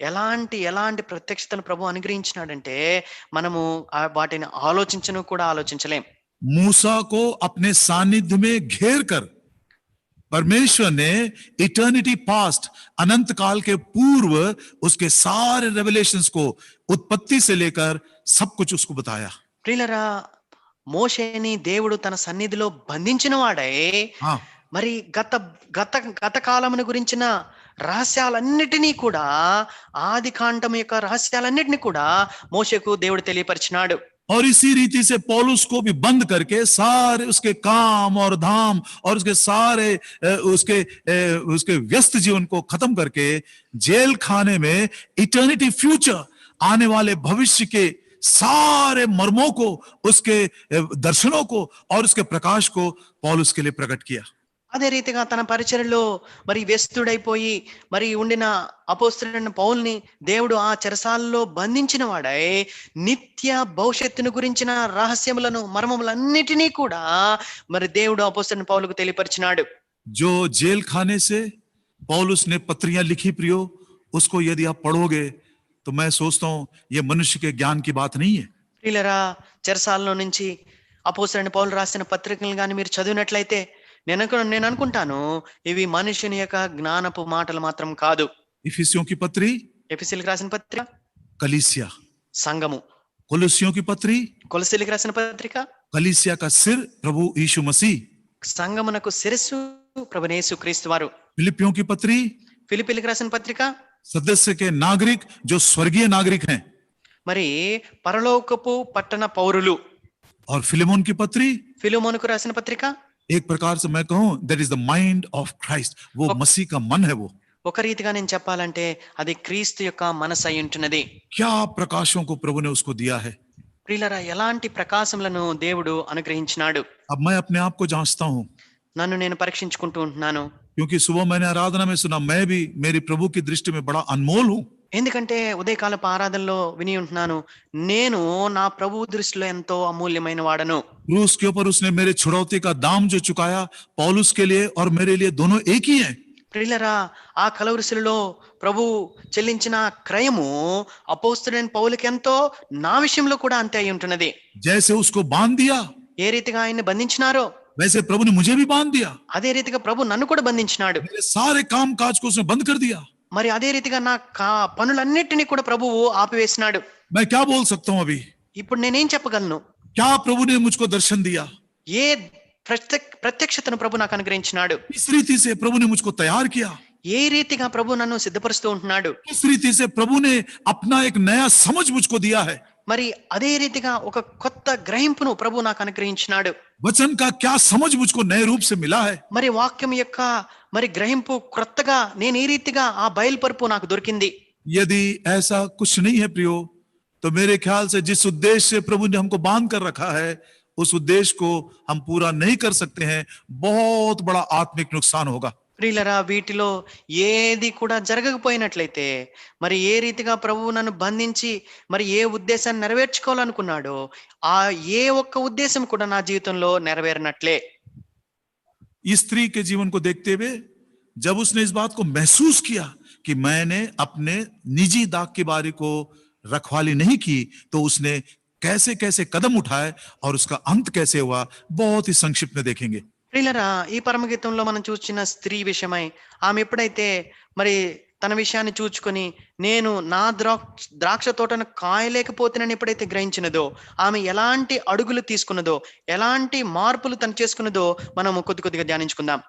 ఎలాంటి ప్రత్యక్షతను ప్రభు అనుగ్రహించినాడంటే మనము వాటిని ఆలోచించను కూడా ఆలోచించలేం. मूसा को अपने सानिध्य में घेर कर परमेश्वर ने इटर्निटी पास्ट, अनंत काल के पूर्व उसके सारे रेवलेशंस को, उत्पत्ति से लेकर सब कुछ उसको बताया. ప్రియులరా, మోషేని దేవుడు తన సన్నిధిలో బంధించిన వాడే हाँ, మరి గత కాలమును గురించిన రహస్యాలన్నిటినీ కూడా, ఆది కాండం యొక్క రహస్యాలన్నిటినీ కూడా మోషేకు దేవుడు తెలియపరిచినాడు. और इसी रीति से पौलुस को भी बंद करके सारे उसके काम और धाम और उसके सारे उसके व्यस्त जीवन को खत्म करके जेल खाने में इटर्निटी फ्यूचर, आने वाले भविष्य के सारे मर्मों को, उसके दर्शनों को और उसके प्रकाश को पौलुस के लिए प्रकट किया. అదే రీతిగా తన పరిచర్యలో మరి వ్యస్తుడైపోయి మరి ఉండిన అపోస్తలుడైన పౌల్ని దేవుడు ఆ చెరసాలలో బంధించిన వాడై నిత్య భవిష్యత్తును గురించిన రహస్యములను, మర్మములన్నిటినీ కూడా మరి దేవుడు అపోస్తలుడైన పౌలుకు తెలియపరిచినాడు. जो जेल खाने से पौलुस ने पत्रियां लिखी प्रियो, उसको यदि आप पढ़ोगे तो मैं सोचता हूं ये मनुष्य के ज्ञान की बात नहीं है. ప్రియులరా, చెరసాలలో నుంచి అపోస్తలుడైన పౌలు రాసిన పత్రికలను గాని మీరు చదివినట్లయితే నేను అనుకుంటాను ఇవి మనుషుని యొక్క జ్ఞానపు మాటలు మాత్రం కాదు. इफिसियों की पत्री ఎఫెసీయులకు రాసిన పత్రిక कलीसिया, సంఘము, कोलोसियों की पत्री కొలస్సీయులకు రాసిన పత్రిక कलीसिया का सिर प्रभु यीशु मसीह, సంఘమునకు శిరస్సు ప్రభువైన యేసుక్రీస్తు వారు, फिलिपियों की पत्री ఫిలిప్పీయులకు రాసిన పత్రిక सदस्य के नागरिक जो स्वर्गीय नागरिक हैं, మరి పరలోకపు పట్టణ పౌరులు, और फिलेमोन की पत्री ఫిలెమోనుకు రాసిన పత్రిక एक प्रकार से मैं कहूं that is the mind of Christ, वो मसीह का मन है। वो ఒక రీతిగా నేను చెప్పాలంటే అది క్రీస్తు యొక్క మనసు అయి ఉంటున్నది. क्या प्रकाशों को प्रभु ने उसको दिया है। ప్రియులారా, ఎలాంటి ప్రకాశములను దేవుడు అనుగ్రహించినాడు. अब मैं अपने आप को जांचता हूं, నన్ను నేను పరీక్షించుకుంటూ ఉంటున్నాను. क्योंकि सुबह मैंने आराधना में सुना मैं भी मेरी प्रभु की दृष्टि में बड़ा अनमोल हूं। ఎందుకంటే ఉదయకాలపు ఆరాధనలో విని ఉంటున్నాను, నేను నా ప్రభు దృష్టిలో ఎంతో అమూల్యమైన వాడను. क्रूस के ऊपर उसने मेरे छुड़ौती का दाम जो चुकाया, पौलुस के लिए और मेरे लिए दोनों एक ही हैं। ప్రియులరా, ఆ కలవరిశిలలో ప్రభు చెల్లించిన క్రయము అపోస్తలుడైన పౌలుకి ఎంతో, నా విషయంలో కూడా అంతే అయి ఉంటున్నది. जैसे उसको बांध दिया, ఏ రీతిగా ఆయన్ని బంధించినారో वैसे प्रभु ने मुझे भी बांध दिया। అదే రీతిగా ప్రభు నన్ను కూడా బంధించినాడు. मेरे सारे काम काज को उसने बंद कर दिया। మరి అదే రీతిగా నా పనులన్నిటినీ కూడా ప్రభువు ఆపివేసినాడు. मैं क्या बोल सकता हूं अभी? ఇప్పుడు నేనేం చెప్పగలను? क्या प्रभु ने मुझको दर्शन दिया? ఏ ప్రత్యక్షతను ప్రభు నాకు అనుగ్రహించినాడు? किस रीति से प्रभु ने मुझको तैयार किया? ఏ రీతిగా ప్రభు నన్ను సిద్ధపరుస్తూ ఉంటున్నాడు? किस रीति से प्रभु ने अपना एक नया समझ मुझको दिया है? మరి అదే రీతిగా ఒక కొత్త గ్రహింపును ప్రభు నాకు అనుగ్రహించినాడు. वचन का क्या समझ मुझको नए रूप से मिला है? మరి వాక్యం యొక్క మరి గ్రహింపు క్రొత్తగా నేను ఈ రీతిగా ఆ బయలుపరుపు నాకు దొరికింది. यदि ऐसा कुछ नहीं है प्रियो, तो मेरे ख्याल से जिस उद्देश्य से प्रभु ने हमको बांध कर रखा है, उस उद्देश्य को हम पूरा नहीं कर सकते हैं, बहुत बड़ा आत्मिक नुकसान होगा। ప్రియులరా, వీటిలో ఏది కూడా జరగకపోయినట్లయితే, మరి ఏ రీతిగా ప్రభువు నన్ను బంధించి మరి ఏ ఉద్దేశాన్ని నెరవేర్చుకోవాలనుకున్నాడో ఆ ఏ ఒక్క ఉద్దేశం కూడా నా జీవితంలో నెరవేరినట్లే. इस स्त्री के जीवन को देखते हुए जब उसने इस बात को महसूस किया कि मैंने अपने निजी दाग की बारी को रखवाली नहीं की, तो उसने कैसे कैसे कदम उठाए और उसका अंत कैसे हुआ, बहुत ही संक्षिप्त में देखेंगे। ప్రియులరా, ఈ పరమగీతంలో మనం చూసిన స్త్రీ విషయమై ఆమె ఎప్పుడైతే మరి తన విషయాన్ని చూచుకొని నేను నా ద్రాక్ష తోటను కాయలేకపోతేనని ఎప్పుడైతే గ్రహించినదో, ఆమె ఎలాంటి అడుగులు తీసుకున్నదో, ఎలాంటి మార్పులు తను చేసుకున్నదో మనం కొద్దిగా ధ్యానించుకుందాం.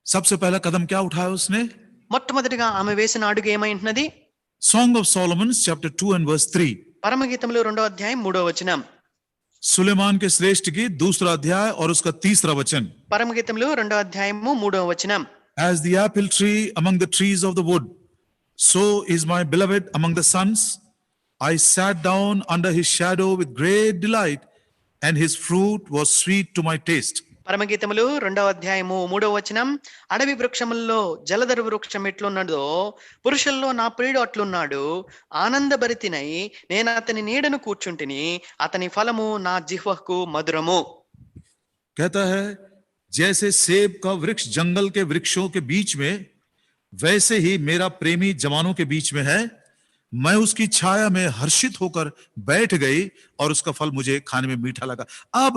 सबसे पहला कदम क्या उठाया उसने? మొట్టమొదటిగా ఆమె వేసిన అడుగు ఏమైంటున్నది? Song of Solomon chapter 2 and verse 3. పరమగీతంలో 2వ అధ్యాయం 3వ వచనం. सुलेमान के श्रेष्ठ की 2रा अध्याय और उसका 3रा वचन. పరమగీతంలో 2వ అధ్యాయము 3వ వచనం. As the apple tree among the trees of the wood, so is my beloved among the sons. I sat down under his shadow with great delight, and his fruit was sweet to my taste. పరమగీతములు 2వ అధ్యాయము 3వ వచనం. అడవి వృక్షములలో జలధర వృక్షం ఎట్లున్నదో పురుషుల్లో నా ప్రియుడు అట్లున్నాడు. ఆనందభరితినై నేను అతని నీడను కూర్చుంటిని, అతని ఫలము నా జిహ్వకు మధురము. कहता है जैसे सेब का वृक्ष जंगल के वृक्षों के बीच में, वैसे ही मेरा प्रेमी जवानों के बीच में है। मैं उसकी छाया में हर्षित होकर बैठ गई और उसका फल मुझे खाने में मीठा लगा। अब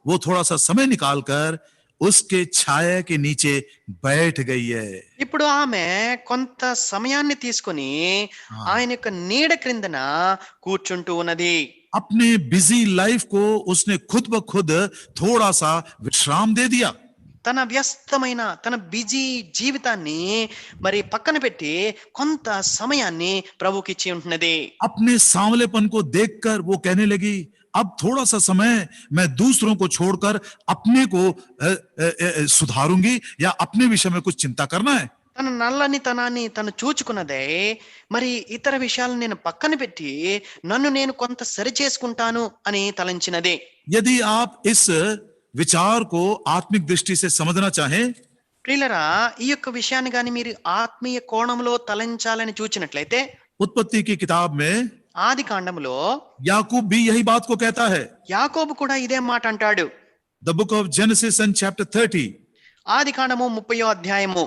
वो थोड़ा सा समय निकालकर उसके छाया के नीचे बैठ गई है. ఇప్పుడు ఆమె కొంత సమయాన్ని తీసుకొని ఆయన యొక్క నీడ క్రిందన కూర్చుంటూ ఉన్నది. अपने बिजी लाइफ को उसने खुद ब खुद थोड़ा सा विश्राम दे दिया. తన వ్యస్తమైన తన బిజీ జీవితాన్ని మరి పక్కన పెట్టి కొంత సమయాన్ని ప్రభుకి ఇచ్చి ఉంటున్నది. अपने सांवलेपन को देखकर वो कहने लगी, अब थोड़ा सा समय मैं दूसरों को छोड़कर अपने को सुधारूंगी या अपने विषय में कुछ चिंता करना है. తన నల్లని తనాన్ని తను చూచుకున్నదే, మరి ఇతర విషయాలను నేను పక్కన పెట్టి నన్ను నేను కొంత సరి చేసుకుంటాను అని తలంచినది. यदि आप इस विचार को आत्मिक दृष्टि से समझना चाहें, ప్రియులరా, ఈ యొక్క విషయాన్ని గాని మీరు ఆత్మీయ కోణంలో తలంచాలని చూచినట్లయితే उत्पत्ति की किताब में ఆది కాండములో याकूब भी यही बात को कहता है. యాకోబు కూడా ఇదే మాట అంటాడు. The book of Genesis and chapter 30. ఆది కాండము 30వ అధ్యాయము.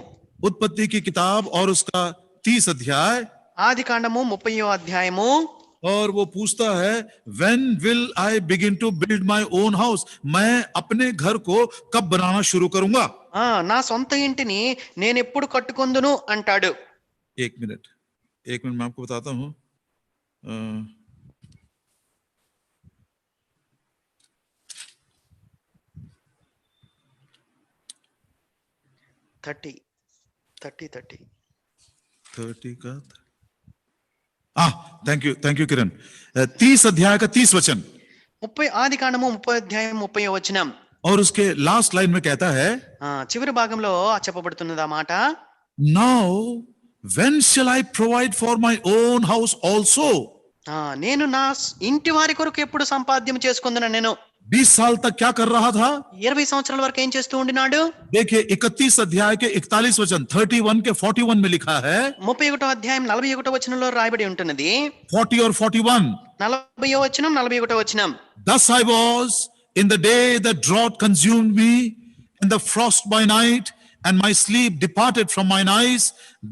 उत्पत्ति की किताब और उसका 30 अध्याय. ఆది కాండము 30వ అధ్యాయము. और वो पूछता है, when will I begin to build my own house? मैं अपने घर को कब बनाना शुरू करूंगा? నా సొంత ఇంటిని నేను ఎప్పుడు కట్టుకొందును అంటాడు. एक मिनट मैं आपको बताता हूं. 30 का थैंक यू किरण। 30 अध्याय का 30 वचन 30 ఆది కాండము 30 అధ్యాయం 30వ వచనం. और उसके लास्ट लाइन में कहता है, చివరి భాగంలో చెప్పబడుతున్నది ఆ మాట. Now when shall I provide for my own house also? నేను నా ఇంటి వారి కొరకు ఎప్పుడు సంపాద్యం చేసుకుందునా? నేను 20 साल तक क्या कर रहा था? 20 సంవత్సరాల వరకు ఏం చేస్తూ ఉండినాడు? देखिए 31 अध्याय के 41 वचन 31 के 41 में लिखा है, 31వ అధ్యాయం 41వ వచనంలో రాయబడి ఉంటున్నది. 40 और 41, 40వ వచనం 41వ వచనం. Thus I was in the day that drought consumed me, and the frost by night, and my sleep departed from mine eyes.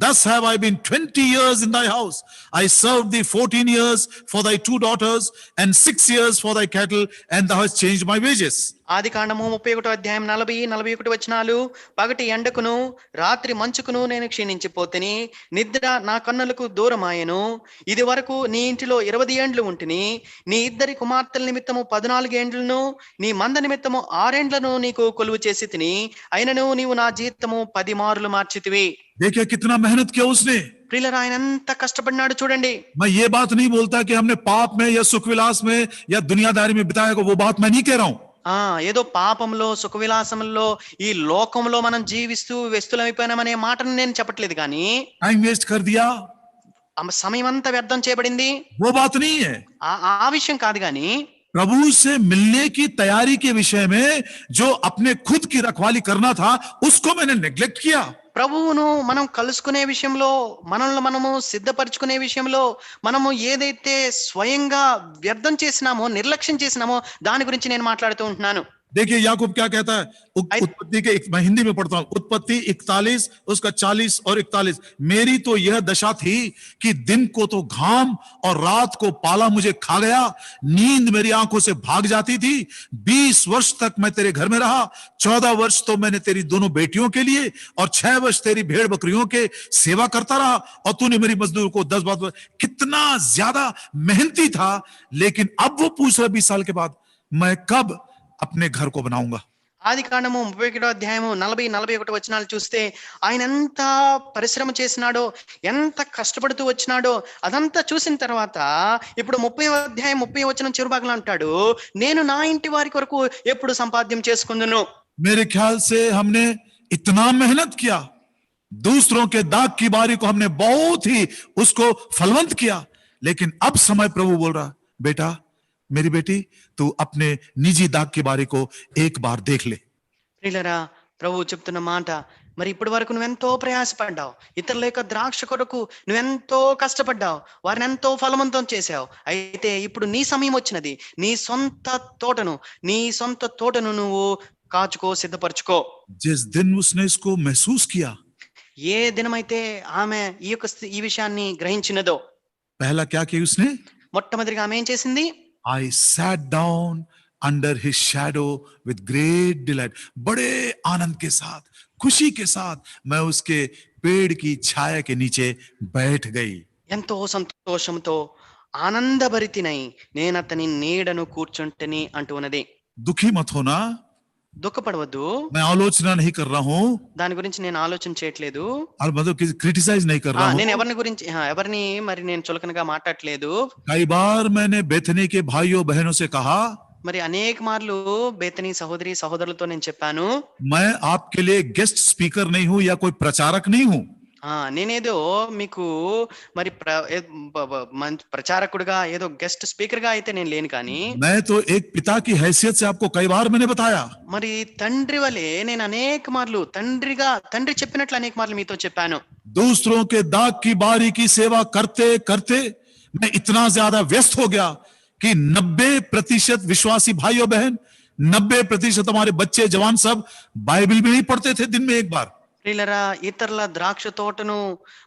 Thus have I been 20 years in thy house. I served thee 14 years for thy 2 daughters, and 6 years for thy cattle, and thou hast changed my wages. ఆది కాండము 31వ అధ్యాయం 40-41 వచనాలు. పగటి ఎండకును రాత్రి మంచుకును నేను క్షీణించిపోతిని, నిద్ర నా కన్నులకు దూరమాయెను. ఇది వరకు నీ ఇంటిలో 20 ఏండ్లు ఉంటిని. నీ 2 కుమార్తెల నిమిత్తము 14 ఏండ్లను, నీ మంద నిమిత్తము 6 ఏండ్లను నీకు కొలువు చేసి తిని, అయినను నీవు నా జీతము 10 మారులు మార్చితివి. देखिए कितना मेहनत किया उसने. ప్రియులారా, ఆయన ఎంత కష్టపడినాడు చూడండి. मैं ये बात नहीं बोलता कि हमने पाप में या सुख विलास में या दुनियादारी में बिताया, वो बात मैं नहीं कह रहा हूं. ఏదో పాపంలో సుఖ విలాసంలో ఈ లోకంలో మనం జీవిస్తూ వ్యస్తులమైపోయినామనే మాటను నేను చెప్పట్లేదు, కానీ टाइम वेस्ट कर दिया, సమయం అంతా వ్యర్థం చేయబడింది, वो बात नहीं है. ఆ విషయం కాదు. కానీ प्रभु से मिलने की तैयारी के विषय में जो अपने खुद की रखवाली करना था, उसको मैंने नेग्लेक्ट किया. ప్రభువును మనం కలుసుకునే విషయంలో, మనల్ని మనము సిద్ధపరచుకునే విషయంలో మనము ఏదైతే స్వయంగా వ్యర్థం చేసినామో, నిర్లక్ష్యం చేసినామో దాని గురించి నేను మాట్లాడుతూ ఉంటున్నాను. देखिए याकूब क्या कहता है, उत्पत्ति के मैं हिंदी में पढ़ता हूं, उत्पत्ति 41 उसका 40 और 41, मेरी तो यह दशा थी कि दिन को तो घाम और रात को पाला मुझे खा गया, नींद मेरी आंखों से भाग जाती थी. 20 वर्ष तक मैं तेरे घर में रहा, 14 वर्ष तो मैंने तेरी दोनों बेटियों के लिए और 6 वर्ष तेरी भेड़ बकरियों के सेवा करता रहा, और तूने मेरी मजदूर को 10 बात. कितना ज्यादा मेहनती था. लेकिन अब वो पूछ रहा 20 साल के बाद, मैं कब अपने घर को बनाऊंगा. ఆది కాండము 31వ అధ్యాయము 40-41 వచనాలు చూస్తే ఆయన ఎంత పరిశ్రమ చేసినాడో, ఎంత కష్టపడుతూ వచ్చినాడో అదంతా చూసిన తర్వాత ఇప్పుడు 30వ అధ్యాయం 30వ వచనం చివరి భాగంలో అంటాడు, నేను నా ఇంటి వారి కొరకు ఎప్పుడు సంపాద్యం చేసుకుందును. मेरे ख्याल से हमने इतना मेहनत किया, दूसरों के दाग की बारी को हमने बहुत ही उसको फलवंत किया, लेकिन अब समय प्रभु बोल रहा, बेटा मेरी बेटी तू अपने निजी दाग की बारी को एक बार देख ले. ప్రియులారా, ప్రభు చెప్తున్న మాట, మరి ఇప్పటి వరకు నువ్వెంతో ప్రయాసపడ్డావు, ఇతరుల యొక్క ద్రాక్ష కొరకు నువ్వెంతో కష్టపడ్డావు, వారిని ఎంతో ఫలవంతం చేశావు. అయితే ఇప్పుడు నీ సమయం వచ్చినది, నీ సొంత తోటను నువ్వు కాచుకో, సిద్ధపరచుకో. जिस दिन उसने इसको महसूस किया, ఏ దినమైతే ఆమె ఈ విషయాన్ని గ్రహించినదో, पहला क्या किया उसने, మొట్టమొదటిగా ఆమె ఏం చేసింది? I sat down under his shadow with great delight. बड़े आनंद के साथ, खुशी के साथ मैं उसके पेड़ की छाया के नीचे बैठ गई. ఎంతో సంతోషంతో ఆనందభరితినై నేను అతని నీడను కూర్చుంటని అంటూ ఉన్నది. दुखी मत होना, దుఃఖపడవద్దు. मैं आलोचना नहीं कर रहा हूं, దాని గురించి నేను ఆలోచన చేయట్లేదు. और मतलब क्रिटिसाइज नहीं कर रहा हूं. నేను ఎవరిని మరి నేను చులకనగా మాట్లాడట్లేదు. कई बार मैंने बेथनी के भाइयों बहनों से कहा, మరి అనేక మార్లు బేతనీ సహోదరి సహోదరులతో నేను చెప్పాను, मैं आपके लिए गेस्ट स्पीकर नहीं हूं या कोई प्रचारक नहीं हूं. నేనేదో మీకు మరి ప్రచారకుడిగా ఏదో గెస్ట్ స్పీకర్ గా అయితే నేను లేను, కానీ मैं तो एक पिता की हैसियत से आपको कई बार मैंने बताया. మరి తండ్రి వలె నేను అనేక మార్లు తండ్రి చెప్పినట్లు అనేక మార్లు మీతో చెప్పాను. दूसरों के दाग की बारी की सेवा करते करते मैं इतना ज्यादा व्यस्त हो गया कि 90% विश्वासी भाइयों बहन, 90% हमारे बच्चे जवान सब बाइबल भी नहीं पढ़ते थे दिन में एक बार. ప్రియులరా, ఇతరుల ద్రాక్ష తోటను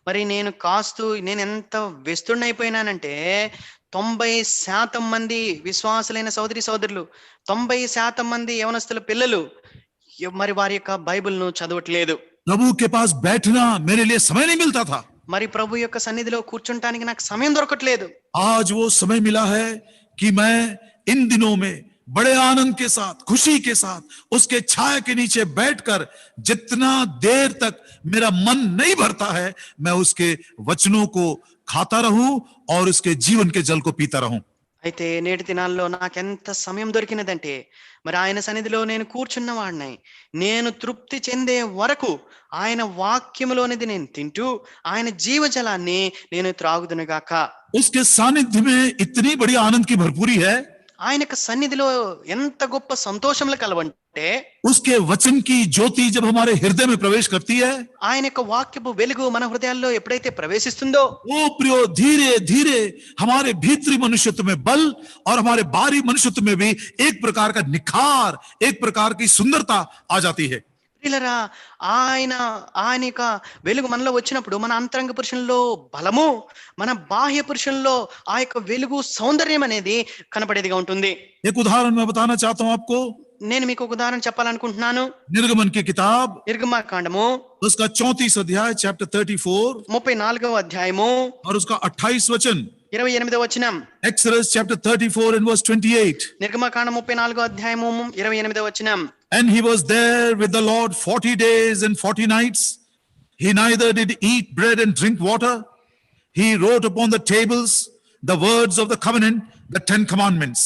మరి నేను కాస్తూ నేను ఎంత వ్యస్తుడైపోయినానంటే 90% మంది విశ్వాసులైన సోదరులు, 90% మంది యవనస్తుల పిల్లలు మరి వారి యొక్క బైబిల్ను చదవట్లేదు. प्रभु के पास बैठना मेरे लिए समय नहीं मिलता था. మరి ప్రభు యొక్క సన్నిధిలో కూర్చుంటానికి నాకు సమయం దొరకట్లేదు. आज वो समय मिला है कि मैं इन दिनों में बड़े आनंद के साथ, खुशी के साथ उसके छाया के नीचे बैठकर जितना देर तक मेरा मन नहीं भरता है, मैं उसके वचनों को खाता रहूं और उसके जीवन के जल को पीता रहूं। అయితే నేటి దినాల్లో నాకెంత సమయం దొరికినదంటే మరి ఆయన సన్నిధిలో నేను కూర్చున్నవాడిని, నేను తృప్తి చెందే వరకు ఆయన వాక్యములోనిది నేను తింటూ ఆయన జీవజలాన్ని నేను త్రాగుదునుగాక. उसके सानिध्य में इतनी बड़ी आनंद की भरपूरी है, ఆయన యొక్క సన్నిధిలో ఎంత గొప్ప సంతోషములు కలవంటే उसके वचन की ज्योति जब हमारे हृदय में प्रवेश करती है, ఆయన యొక్క వాక్యపు వెలుగు మన హృదయాల్లో ఎప్పుడైతే ప్రవేశిస్తుందో वो प्रियो धीरे धीरे हमारे भीतरी मनुष्यत्व में बल और हमारे बाहरी मनुष्यत्व में भी एक प्रकार का निखार, एक प्रकार की सुंदरता आ जाती है। ప్రియులారా, ఆయన యొక్క వెలుగు మనలో వచ్చినప్పుడు మన అంతరంగ పురుషుల్లో బలము, మన బాహ్య పురుషుల్లో ఆ యొక్క వెలుగు సౌందర్యం అనేది కనపడేదిగా ఉంటుంది. एक उदाहरण मैं बताना चाहता हूं आपको। నేను మీకు ఒక ఉదాహరణ చెప్పాలనుకుంటున్నాను. निर्गमन की किताब నిర్గమకాండము उसका 34 अध्याय चैप्टर 34 34వ అధ్యాయము और उसका 28 वचन, 28వ వచనం. Exodus chapter 34 and verse 28. నిర్గమకాండం 34వ అధ్యాయము 28వ వచనం. And he was there with the Lord 40 days and 40 nights. He neither did eat bread and drink water. He wrote upon the tables the words of the covenant, the 10 commandments.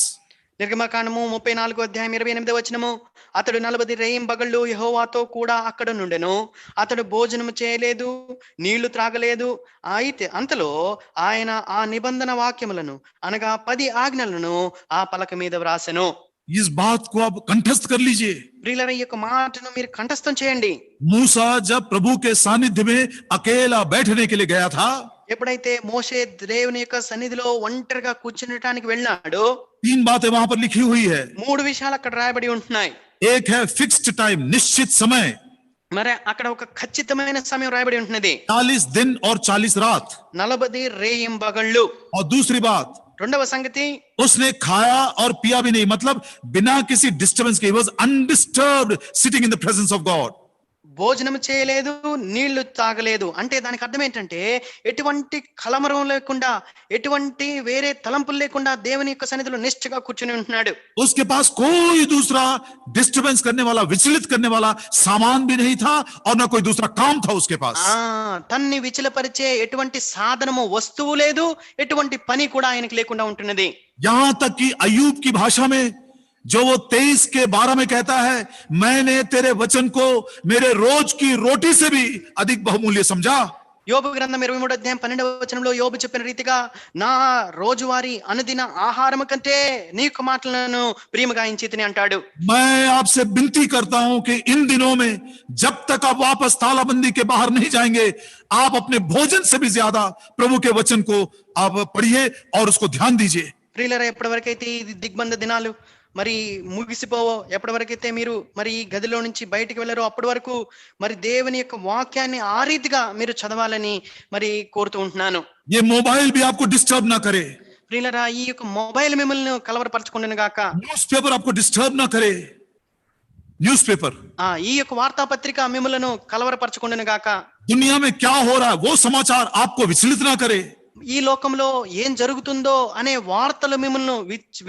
నిర్గమకాండము 34వ అధ్యాయం 28వ వచనము. అతడు 40 రేయింబగళ్ళు యెహోవాతో కూడా అక్కడ నుండెను. అతడు భోజనము చేయలేదు, నీళ్లు త్రాగలేదు. అయితే అంతలో ఆయన ఆ నిబంధన వాక్యములను అనగా 10 ఆజ్ఞలను ఆ పలక మీద వ్రాసెను. इस बात को आप कंठस्थ कर लीजिए। ప్రియులారా, ఈ యొక్క మాటను మీరు కంఠస్థం చేయండి. मूसा जब प्रभु के सानिध्य में अकेला बैठने के लिए गया था, ఎప్పుడైతే మోషే దేవుని యొక్క సన్నిధిలో ఒంటరిగా కూర్చునటానికి వెళ్ళాడో 3 बातें वहां पर लिखी हुई है। 3 విషయాలు అక్కడ రాయబడి ఉంటున్నాయి. एक है फिक्स्ड टाइम, निश्चित समय, మరి అక్కడ ఒక ఖచ్చితమైన సమయం రాయబడి ఉంటున్నది. 40 दिन और 40 रात। 40 రేయింబగళ్ళు. और दूसरी बात, రెండవ సంగతి, उसने खाया और पिया भी नहीं, मतलब बिना किसी डिस्टर्बेंस के, was undisturbed sitting in the presence of God. భోజనం చేయలేదు, నీళ్లు తాగలేదు. అంటే దానికి అర్థం ఏంటంటే ఎటువంటి కలమరం లేకుండా, ఎటువంటి వేరే తలంపులు లేకుండా దేవుని యొక్క సన్నిధిలో నిష్ఠగా కూర్చుని ఉంటున్నాడు. उसके पास कोई दूसरा डिस्टर्बेंस करने वाला, विचलित करने वाला सामान भी नहीं था और ना कोई दूसरा काम था उसके पास। తన్ని విచలపరిచే ఎటువంటి సాధనము, వస్తువు లేదు, ఎటువంటి పని కూడా ఆయనకి లేకుండా ఉంటున్నది. यहां तक कि अय्यूब की भाषा में जो वो 23 के 12 में कहता है, मैंने तेरे वचन को मेरे रोज की रोटी से भी अधिक बहुमूल्य समझा। యోబు గ్రంథం 23వ అధ్యాయం 12వ వచనంలో యోబు చెప్పిన రీతిగా, నా రోజువారీ అనుదిన ఆహారం కంటే నీ యొక్క మాటలను ప్రియముగా ఎంచితిని అంటాడు. मैं आपसे विनती करता हूं कि इन दिनों में जब तक आप वापस तालाबंदी के बाहर नहीं जाएंगे, आप अपने भोजन से भी ज्यादा प्रभु के वचन को आप पढ़िए और उसको ध्यान दीजिए। ప్రియులారా, ఎప్పటి వరకైతే ఈ దిగ్బంధ దినాలు మరి ముగిసిపోవో, ఎప్పటి వరకైతే మీరు మరి ఈ గదిలో నుంచి బయటికి వెళ్ళారో అప్పటి వరకు మరి దేవుని యొక్క వాక్యాన్ని ఆ రీతిగా మీరు చదవాలని మరి కోరుతూ ఉంటున్నాను. ये मोबाइल भी आपको डिस्टर्ब ना करे, ప్రియులారా, ఈ యొక్క మొబైల్ మిమ్మల్ని కలవరపరచుకుంటును గాక. न्यूज़पेपर आपको डिस्टर्ब ना करे, न्यूज़पेपर, ఈ యొక్క వార్తాపత్రిక మిమ్మల్ని కలవరపరచుకుంటును గాక. दुनिया में क्या हो रहा है वो समाचार आपको विचलित ना करे। ఈ లోకంలో ఏం జరుగుతుందో అనే వార్తలు మిమ్మల్ని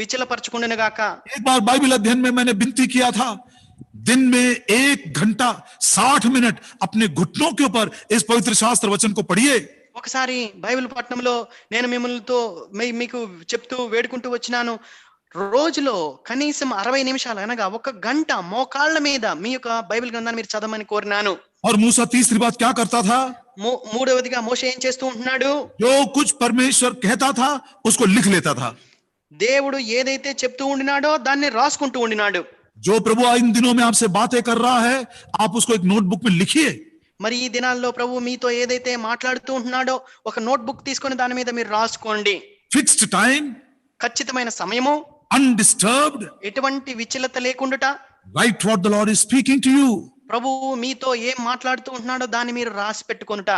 విచలపరచుకుంటును గాక. एक बार बाइबल अध्ययन में मैंने विनती किया था, दिन में 1 घंटा 60 मिनट अपने घुटनों के ऊपर इस पवित्र शास्त्र वचन को पढ़िए। ఒకసారి బైబిల్ పట్టణంలో నేను మిమ్మల్నితో మీకు చెప్తూ వేడుకుంటూ వచ్చినాను, రోజులో కనీసం 60 నిమిషాలు అనగా 1 గంట మోకాళ్ళ మీద మీ యొక్క బైబిల్ గ్రంథాన్ని మీరు చదవమని కోరినాను. और मूसा तीसरी बात क्या करता था, మూడవదిగా మోషే ఏం చేస్తూ ఉంటున్నాడు, जो कुछ परमेश्वर कहता था उसको लिख लेता था। దేవుడు ఏదైతే చెప్తూ ఉండినాడో దాన్ని రాసుకుంటూ ఉండినాడు. जो प्रभु इन दिनों में आपसे बातें कर रहा है, आप उसको एक नोटबुक में लिखिए। మరి ఈ దినాల్లో ప్రభు మీతో ఏదైతే మాట్లాడుతూ ఉంటున్నాడో ఒక నోట్బుక్ తీసుకొని దాని మీద మీరు రాసుకోండి. फिक्स्ड टाइम, ఖచ్చితమైన సమయము, undisturbed, ఎటువంటి విచలత లేకుండా write what the Lord is speaking to you, ప్రభు మీతో ఏం మాట్లాడుతూ ఉంటున్నాడో దాన్ని మీరు రాసి పెట్టుకొనుట.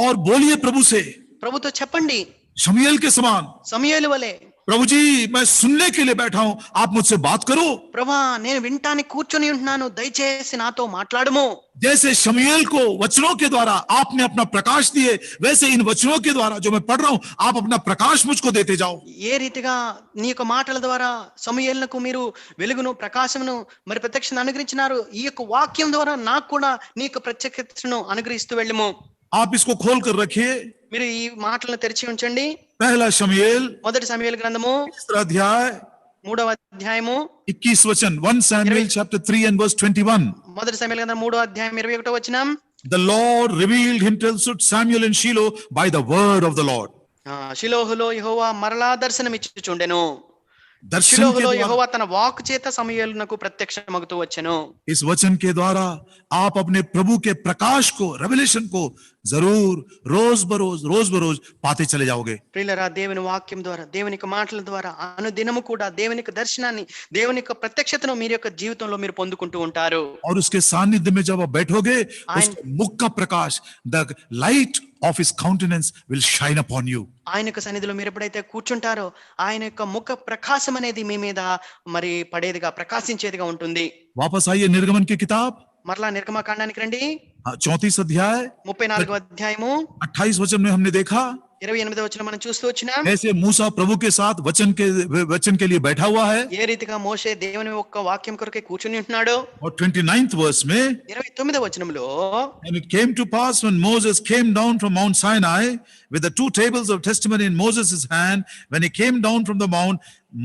और बोलिए प्रभु से ప్రభుతో చెప్పండి, शमूएल के समान, సమూయేలు వలె, प्रभु जी मैं सुनने के लिए बैठा हूं, आप मुझसे बात करो। ప్రభా నేను వినటానికి కూర్చొని ఉంటున్నాను, దయచేసి నాతో మాట్లాడము. जैसे शमूएल को वचनों के द्वारा आपने अपना प्रकाश दिए, वैसे इन वचनों के द्वारा जो मैं पढ़ रहा हूं, आप अपना प्रकाश मुझको देते जाओ। ఏ రీతిగా నీ యొక్క మాటల ద్వారా సమూయేలునకు మీరు వెలుగును ప్రకాశమును మరి ప్రత్యక్షను అనుగ్రహించినారు, ఈ యొక్క వాక్యం ద్వారా నాకు కూడా నీ యొక్క ప్రత్యక్షతను అనుగ్రహిస్తూ వెళ్ళము. आप इसको खोल कर रखिए। మీరు ఈ మాటలను తెరిచి ఉంచండి. पहला शमूएल మొదటి సమూయేలు గ్రంథము तीसरा अध्याय 3వ అధ్యాయము 21 वचन, 1 Samuel chapter 3 and verse 21. మొదటి సమూయేలు గ్రంథం 3వ అధ్యాయం 21వ వచనం. The Lord revealed himself to Samuel in Shiloh by the word of the Lord. షిలోహులో యెహోవా మరలా దర్శనమిచ్చుచుండెను. दर्शन के షిలోహులో द्वारा, యెహోవా తన వాక్కు చేత సమూయేలునకు ప్రత్యక్షమగుతూ వచ్చెను. इस वचन के द्वारा आप अपने प्रभु के प्रकाश को, रेवलेशन को जरूर रोज बरोज पाते चले जाओगे। ప్రియులారా, దేవుని వాక్యం ద్వారా, దేవుని యొక్క మాటల ద్వారా అనుదినము కూడా దేవుని యొక్క దర్శనాన్ని, దేవుని యొక్క ప్రత్యక్షతను మీరు యొక్క జీవితంలో మీరు పొందుకుంటూ ఉంటారు. और उसके सानिध्य में जब आप बैठोगे, उसके मुख का प्रकाश, the light of his countenance will shine upon you. ఆయన యొక్క సన్నిధిలో మీరు ఎప్పుడైతే కూర్చుంటారో ఆయన యొక్క ముఖ ప్రకాశం అనేది మీ మీద మరి పడేదిగా, ప్రకాశించేదిగా ఉంటుంది. वापस आइए निर्गमन की किताब, మరలా నిర్గమకాండానికి రండి. 34 अध्याय 34వ అధ్యాయము 28 वचन में हमने देखा 28వ వచనం మనం చూస్తూ వచ్చినాం. कैसे मूसा प्रभु के साथ वचन के लिए बैठा हुआ है। ఏ రీతిగా మోషే దేవుని యొక్క వాక్యం కొరకే కూర్చుని ఉంటున్నాడు. और 29th verse में, 29వ వచనంలో, and it came to pass when Moses came down from Mount Sinai with the 2 tables of testimony in Moses' hand, when he came down from the mount,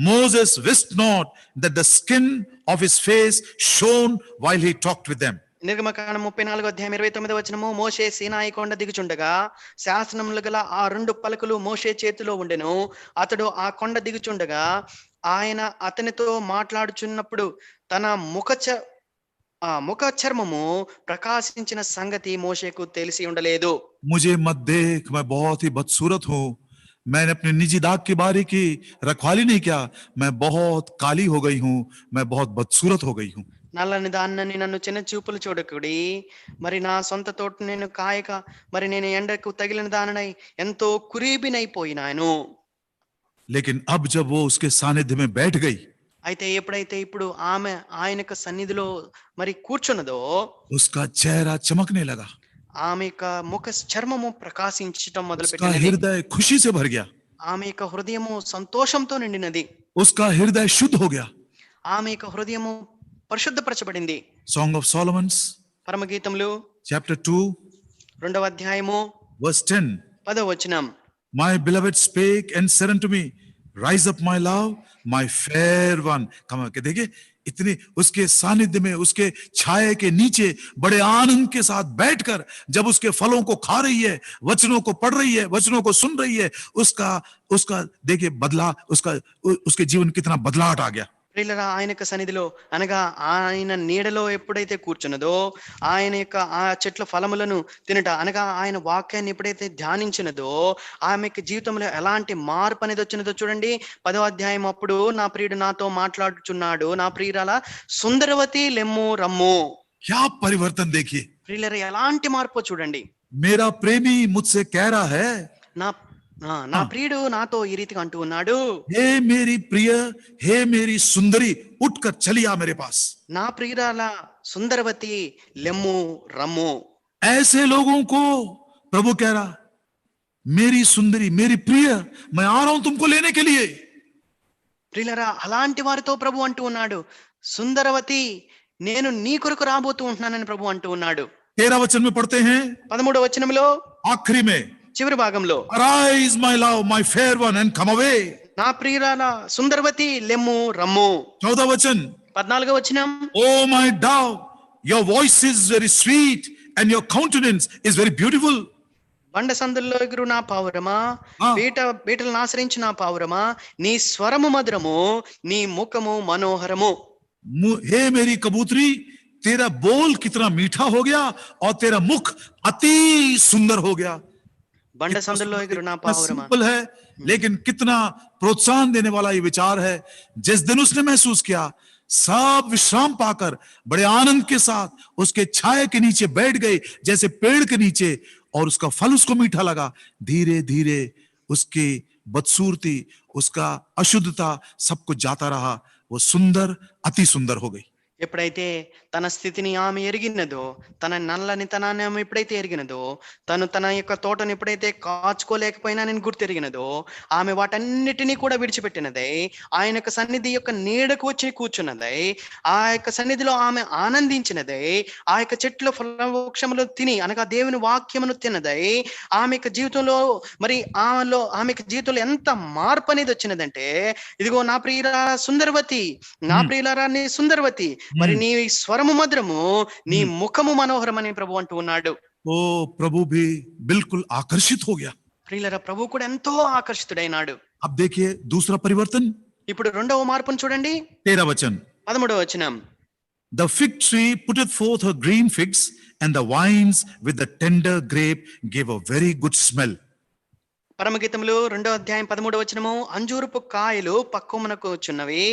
Moses wist not that the skin of his face shone while he talked with them. నిర్గమకాండం 34వ అధ్యాయం 29వ వచనము, మోషే సీనాయి కొండ దిగుచుండగా శాసనములు గల ఆ 2 పలకలు మోషే చేతిలో ఉండెను. అతడు ఆ కొండ దిగుచుండగా ఆయన అతనితో మాట్లాడుచున్నప్పుడు తన ముఖ చర్మము ప్రకాశించిన సంగతి మోషేకు తెలిసి ఉండలేదు. मुझे मत देख, मैं बहुत ही बदसूरत हूं, मैंने अपने निजी दाग की बारी की रखवाली नहीं किया, मैं बहुत काली हो गई हूं, मैं बहुत बदसूरत हो गई हूं। నల్లని దాన్నని నన్ను చిన్న చూపులు చూడకుడి, మరి నా సొంత తోట నేను కాయక, మరి నేను ఎండకు తగిలిన దాననై ఎంతో కురీబినైపోయినాను. लेकिन अब जब वो उसके सानिध्य में बैठ गई, అయితే ఎప్పుడైతే ఇప్పుడు ఆమె ఆయన యొక్క సన్నిధిలో మరి కూర్చున్నదో, उसका चेहरा चमकने लगा, ఆమె యొక్క ముఖ చర్మము ప్రకాశించటం उसका మొదలుపెట్టినది. हृदय खुशी से भर गया, ఆమె యొక్క హృదయము సంతోషంతో నిండినది. उसका हृदय शुद्ध हो गया। ఆమె యొక్క హృదయము పరిశుద్ధపరచబడింది. Song of Solomon's పరమగీతములు chapter 2 2వ అధ్యాయము verse 10. 10వ వచనం. My beloved spake and said unto me, rise up my love, my fair one. कम के देखिए, इतनी उसके सानिध्य में, उसके छाये के नीचे बड़े आनंद के साथ बैठकर जब उसके फलों को खा रही है, वचनों को पढ़ रही है, वचनों को सुन रही है, उसका देखिए बदला, उसके जीवन कितना बदलाव आ गया। ప్రియులారా, ఆయన యొక్క సన్నిధిలో అనగా ఆయన నీడలో ఎప్పుడైతే కూర్చున్నదో, ఆయన యొక్క ఆ చెట్ల ఫలములను తినట అనగా ఆయన వాక్యాన్ని ఎప్పుడైతే ధ్యానించినదో, ఆమె యొక్క జీవితంలో ఎలాంటి మార్పు అనేది వచ్చినదో చూడండి. 10వ అధ్యాయం, అప్పుడు నా ప్రియుడు నాతో మాట్లాడుచున్నాడు, నా ప్రియురాల సుందరవతి లెమ్ము రమ్ము. क्या परिवर्तन देखिए, ప్రియులారా, ఎలాంటి మార్పు చూడండి. मेरा प्रेमी मुझसे कह रहा है, నా ప్రియుడు నాతో ఈ రీతిగా అంటూ ఉన్నాడు, हे मेरी प्रिय, हे मेरी सुंदरी, उठकर चली आ मेरे पास। నా ప్రియురాల సుందరవతి లెమ్ము రమ్ము. ऐसे लोगों को प्रभु कह रहा, मेरी सुंदरी, मेरी प्रिय, मैं आ रहा हूं तुमको लेने के लिए। ప్రియులారా, అలాంటి వారితో ప్రభు అంటూ ఉన్నాడు, సుందరవతి, నేను నీ కొరకు రాబోతూ ఉంటున్నానని ప్రభు అంటూ ఉన్నాడు. 13 वचन में पढ़ते हैं, 13వ వచనంలో आखिरी में, చివరి భాగంలో, arise my love, my fair one, and come away. నా ప్రియురాల సుందరవతి లెమ్ము రమ్ము. 14 वचन, 14వ వచనం, oh my dove, your voice is very sweet and your countenance is very beautiful. బండ సందుల్లో ఎగురు నా పావురమా, బీటలను ఆశ్రయించి నా పావురమా, నీ స్వరము మధురము, నీ ముఖము మనోహరము. हे मेरी कबूतरी, तेरा बोल कितना मीठा हो गया और तेरा मुख अति सुंदर हो गया। బండ సందుల్లో ఎగురు నా పావురమా. सिंपल है, लेकिन कितना प्रोत्साहन देने वाला ये विचार है। जिस दिन उसने महसूस किया, सब विश्राम पाकर बड़े आनंद के साथ उसके छाये के नीचे बैठ गए, जैसे पेड़ के नीचे, और उसका फल उसको मीठा लगा। धीरे धीरे उसकी बदसूरती, उसका अशुद्धता सब कुछ जाता रहा। वो सुंदर, अति सुंदर हो गई। ఎప్పుడైతే తన స్థితిని ఆమె ఎరిగినదో, తన నల్లనితనాన్ని ఆమె ఎప్పుడైతే ఎరిగినదో, తను తన యొక్క తోటను ఎప్పుడైతే కాచుకోలేకపోయినా నేను గుర్తెరిగినదో, ఆమె వాటన్నిటినీ కూడా విడిచిపెట్టినదై ఆయన యొక్క సన్నిధి యొక్క నీడకు వచ్చి కూర్చున్నదై, ఆ యొక్క సన్నిధిలో ఆమె ఆనందించినదై, ఆ యొక్క చెట్ల ఫలవృక్షములు తిని అనగా దేవుని వాక్యమును తిన్నదై, ఆమె యొక్క జీవితంలో మరి ఆమె యొక్క జీవితంలో ఎంత మార్పు అనేది వచ్చినదంటే, ఇదిగో నా ప్రియులారా సుందరవతి, నా ప్రియులారా నీ సుందరవతి, మరి నీ స్వరము మధురము, నీ ముఖము మనోహరం అని ప్రభు అంటూ ఉన్నాడు. ओ प्रभु भी बिल्कुल आकर्षित हो गया। ప్రియులారా ప్రభు కూడా ఎంతో ఆకర్షితుడైనాడు. अब देखिए दूसरा परिवर्तन, ఇప్పుడు రెండవ మార్పును చూడండి, 13 वचन। 13వ వచనం. The fig tree putteth forth her green figs, and the vines with the tender grape gave a very good smell. పరమగీతములు 2వ అధ్యాయం 13వ వచనము, అంజూరపు కాయలు పక్వమునకు వచ్చున్నవి,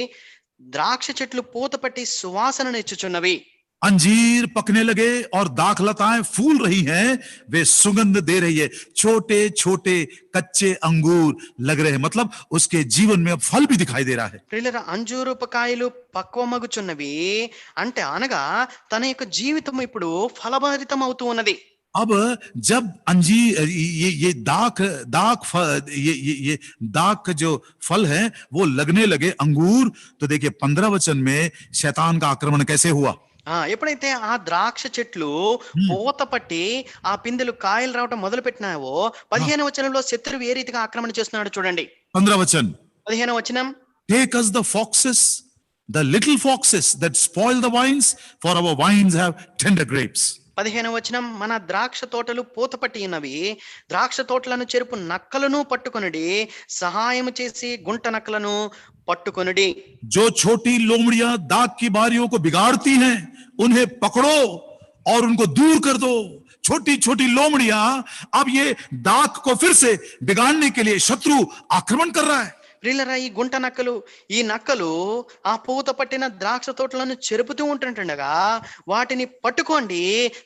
ద్రాక్ష చెట్లు పూత పట్టి సువాసనను ఇచ్చుచున్నవి. अंजीर पकने लगे और दाखलताएं फूल रही हैं, वे सुगंध दे रही है। छोटे छोटे कच्चे अंगूर लग रहे हैं, मतलब उसके जीवन में अब फल भी दिखाई दे रहा है। ప్రియులారా అంజూరపు కాయలు పక్వమగుచున్నవి అంటే అనగా తన యొక్క జీవితం ఇప్పుడు ఫలభరితం అవుతూ ఉన్నది. अब जब अंजीर ये दाख का जो फल है वो लगने लगे अंगूर, तो देखिए 15 वचन में शैतान का आक्रमण कैसे हुआ। ఎప్పుడైతే ఆ ద్రాక్ష చెట్లు పూత పట్టి ఆ పిందెలు కాయలు రావటం మొదలు పెట్టినావో 15వ వచనంలో శత్రువు ఏ రీతిగా ఆక్రమణ చేస్తున్నాడు చూడండి. 15 वचन, 15వ వచనం, take us the foxes, the little foxes that spoil the vines, for our vines have tender grapes. 15వ వచనం, మన ద్రాక్ష తోటలు పూత పట్టి ఉన్నవి, ద్రాక్ష తోటలను చెరుపు నక్కలను పట్టుకొనుడి, సహాయము చేసి గుంట నక్కలను పట్టుకొనుడి. जो छोटी लोमड़ियां दाग की बारियों को बिगाड़ती हैं, उन्हें पकड़ो और उनको दूर कर दो। छोटी छोटी लोमड़ियां, अब ये दाग को फिर से बिगाड़ने के लिए शत्रु आक्रमण कर रहा है। ప్రియులారా ఈ గుంట నక్కలు, ఈ నక్కలు ఆ పూత పట్టిన ద్రాక్ష తోటలను చెరుపుతూ ఉంటుండగా వాటిని పట్టుకోండి,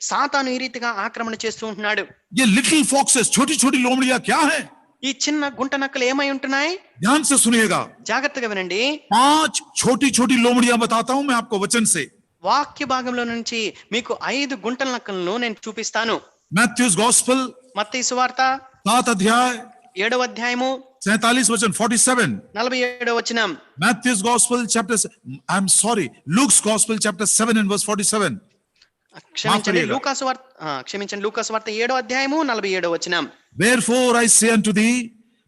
సాతాను ఈ రీతిగా ఆక్రమణ చేస్తూ ఉంటున్నాడు. ये लिटिल फॉक्सेस, छोटी छोटी लोमड़ियां क्या है? ఈ చిన్న గుంట నక్కలు ఏమై ఉంటున్నాయి? ध्यान से सुनिएगा, జాగ్రత్తగా వినండి. 5 छोटी छोटी लोमड़ियां बताता हूं मैं आपको वचन से। వాక్య భాగంలో నుంచి మీకు 5 గుంటల నక్కలను నేను చూపిస్తాను. मैथ्यूज गॉस्पेल మత్తయి సువార్త 7 अध्याय 7వ అధ్యాయము 47 वचन 47। 47వ వచనం. Matthew's gospel chapter, I'm sorry, Luke's gospel chapter 7 and verse 47. క్షమించండి, లూకాసు వార్త 7వ అధ్యాయము 47వ వచనం. Wherefore I say unto thee,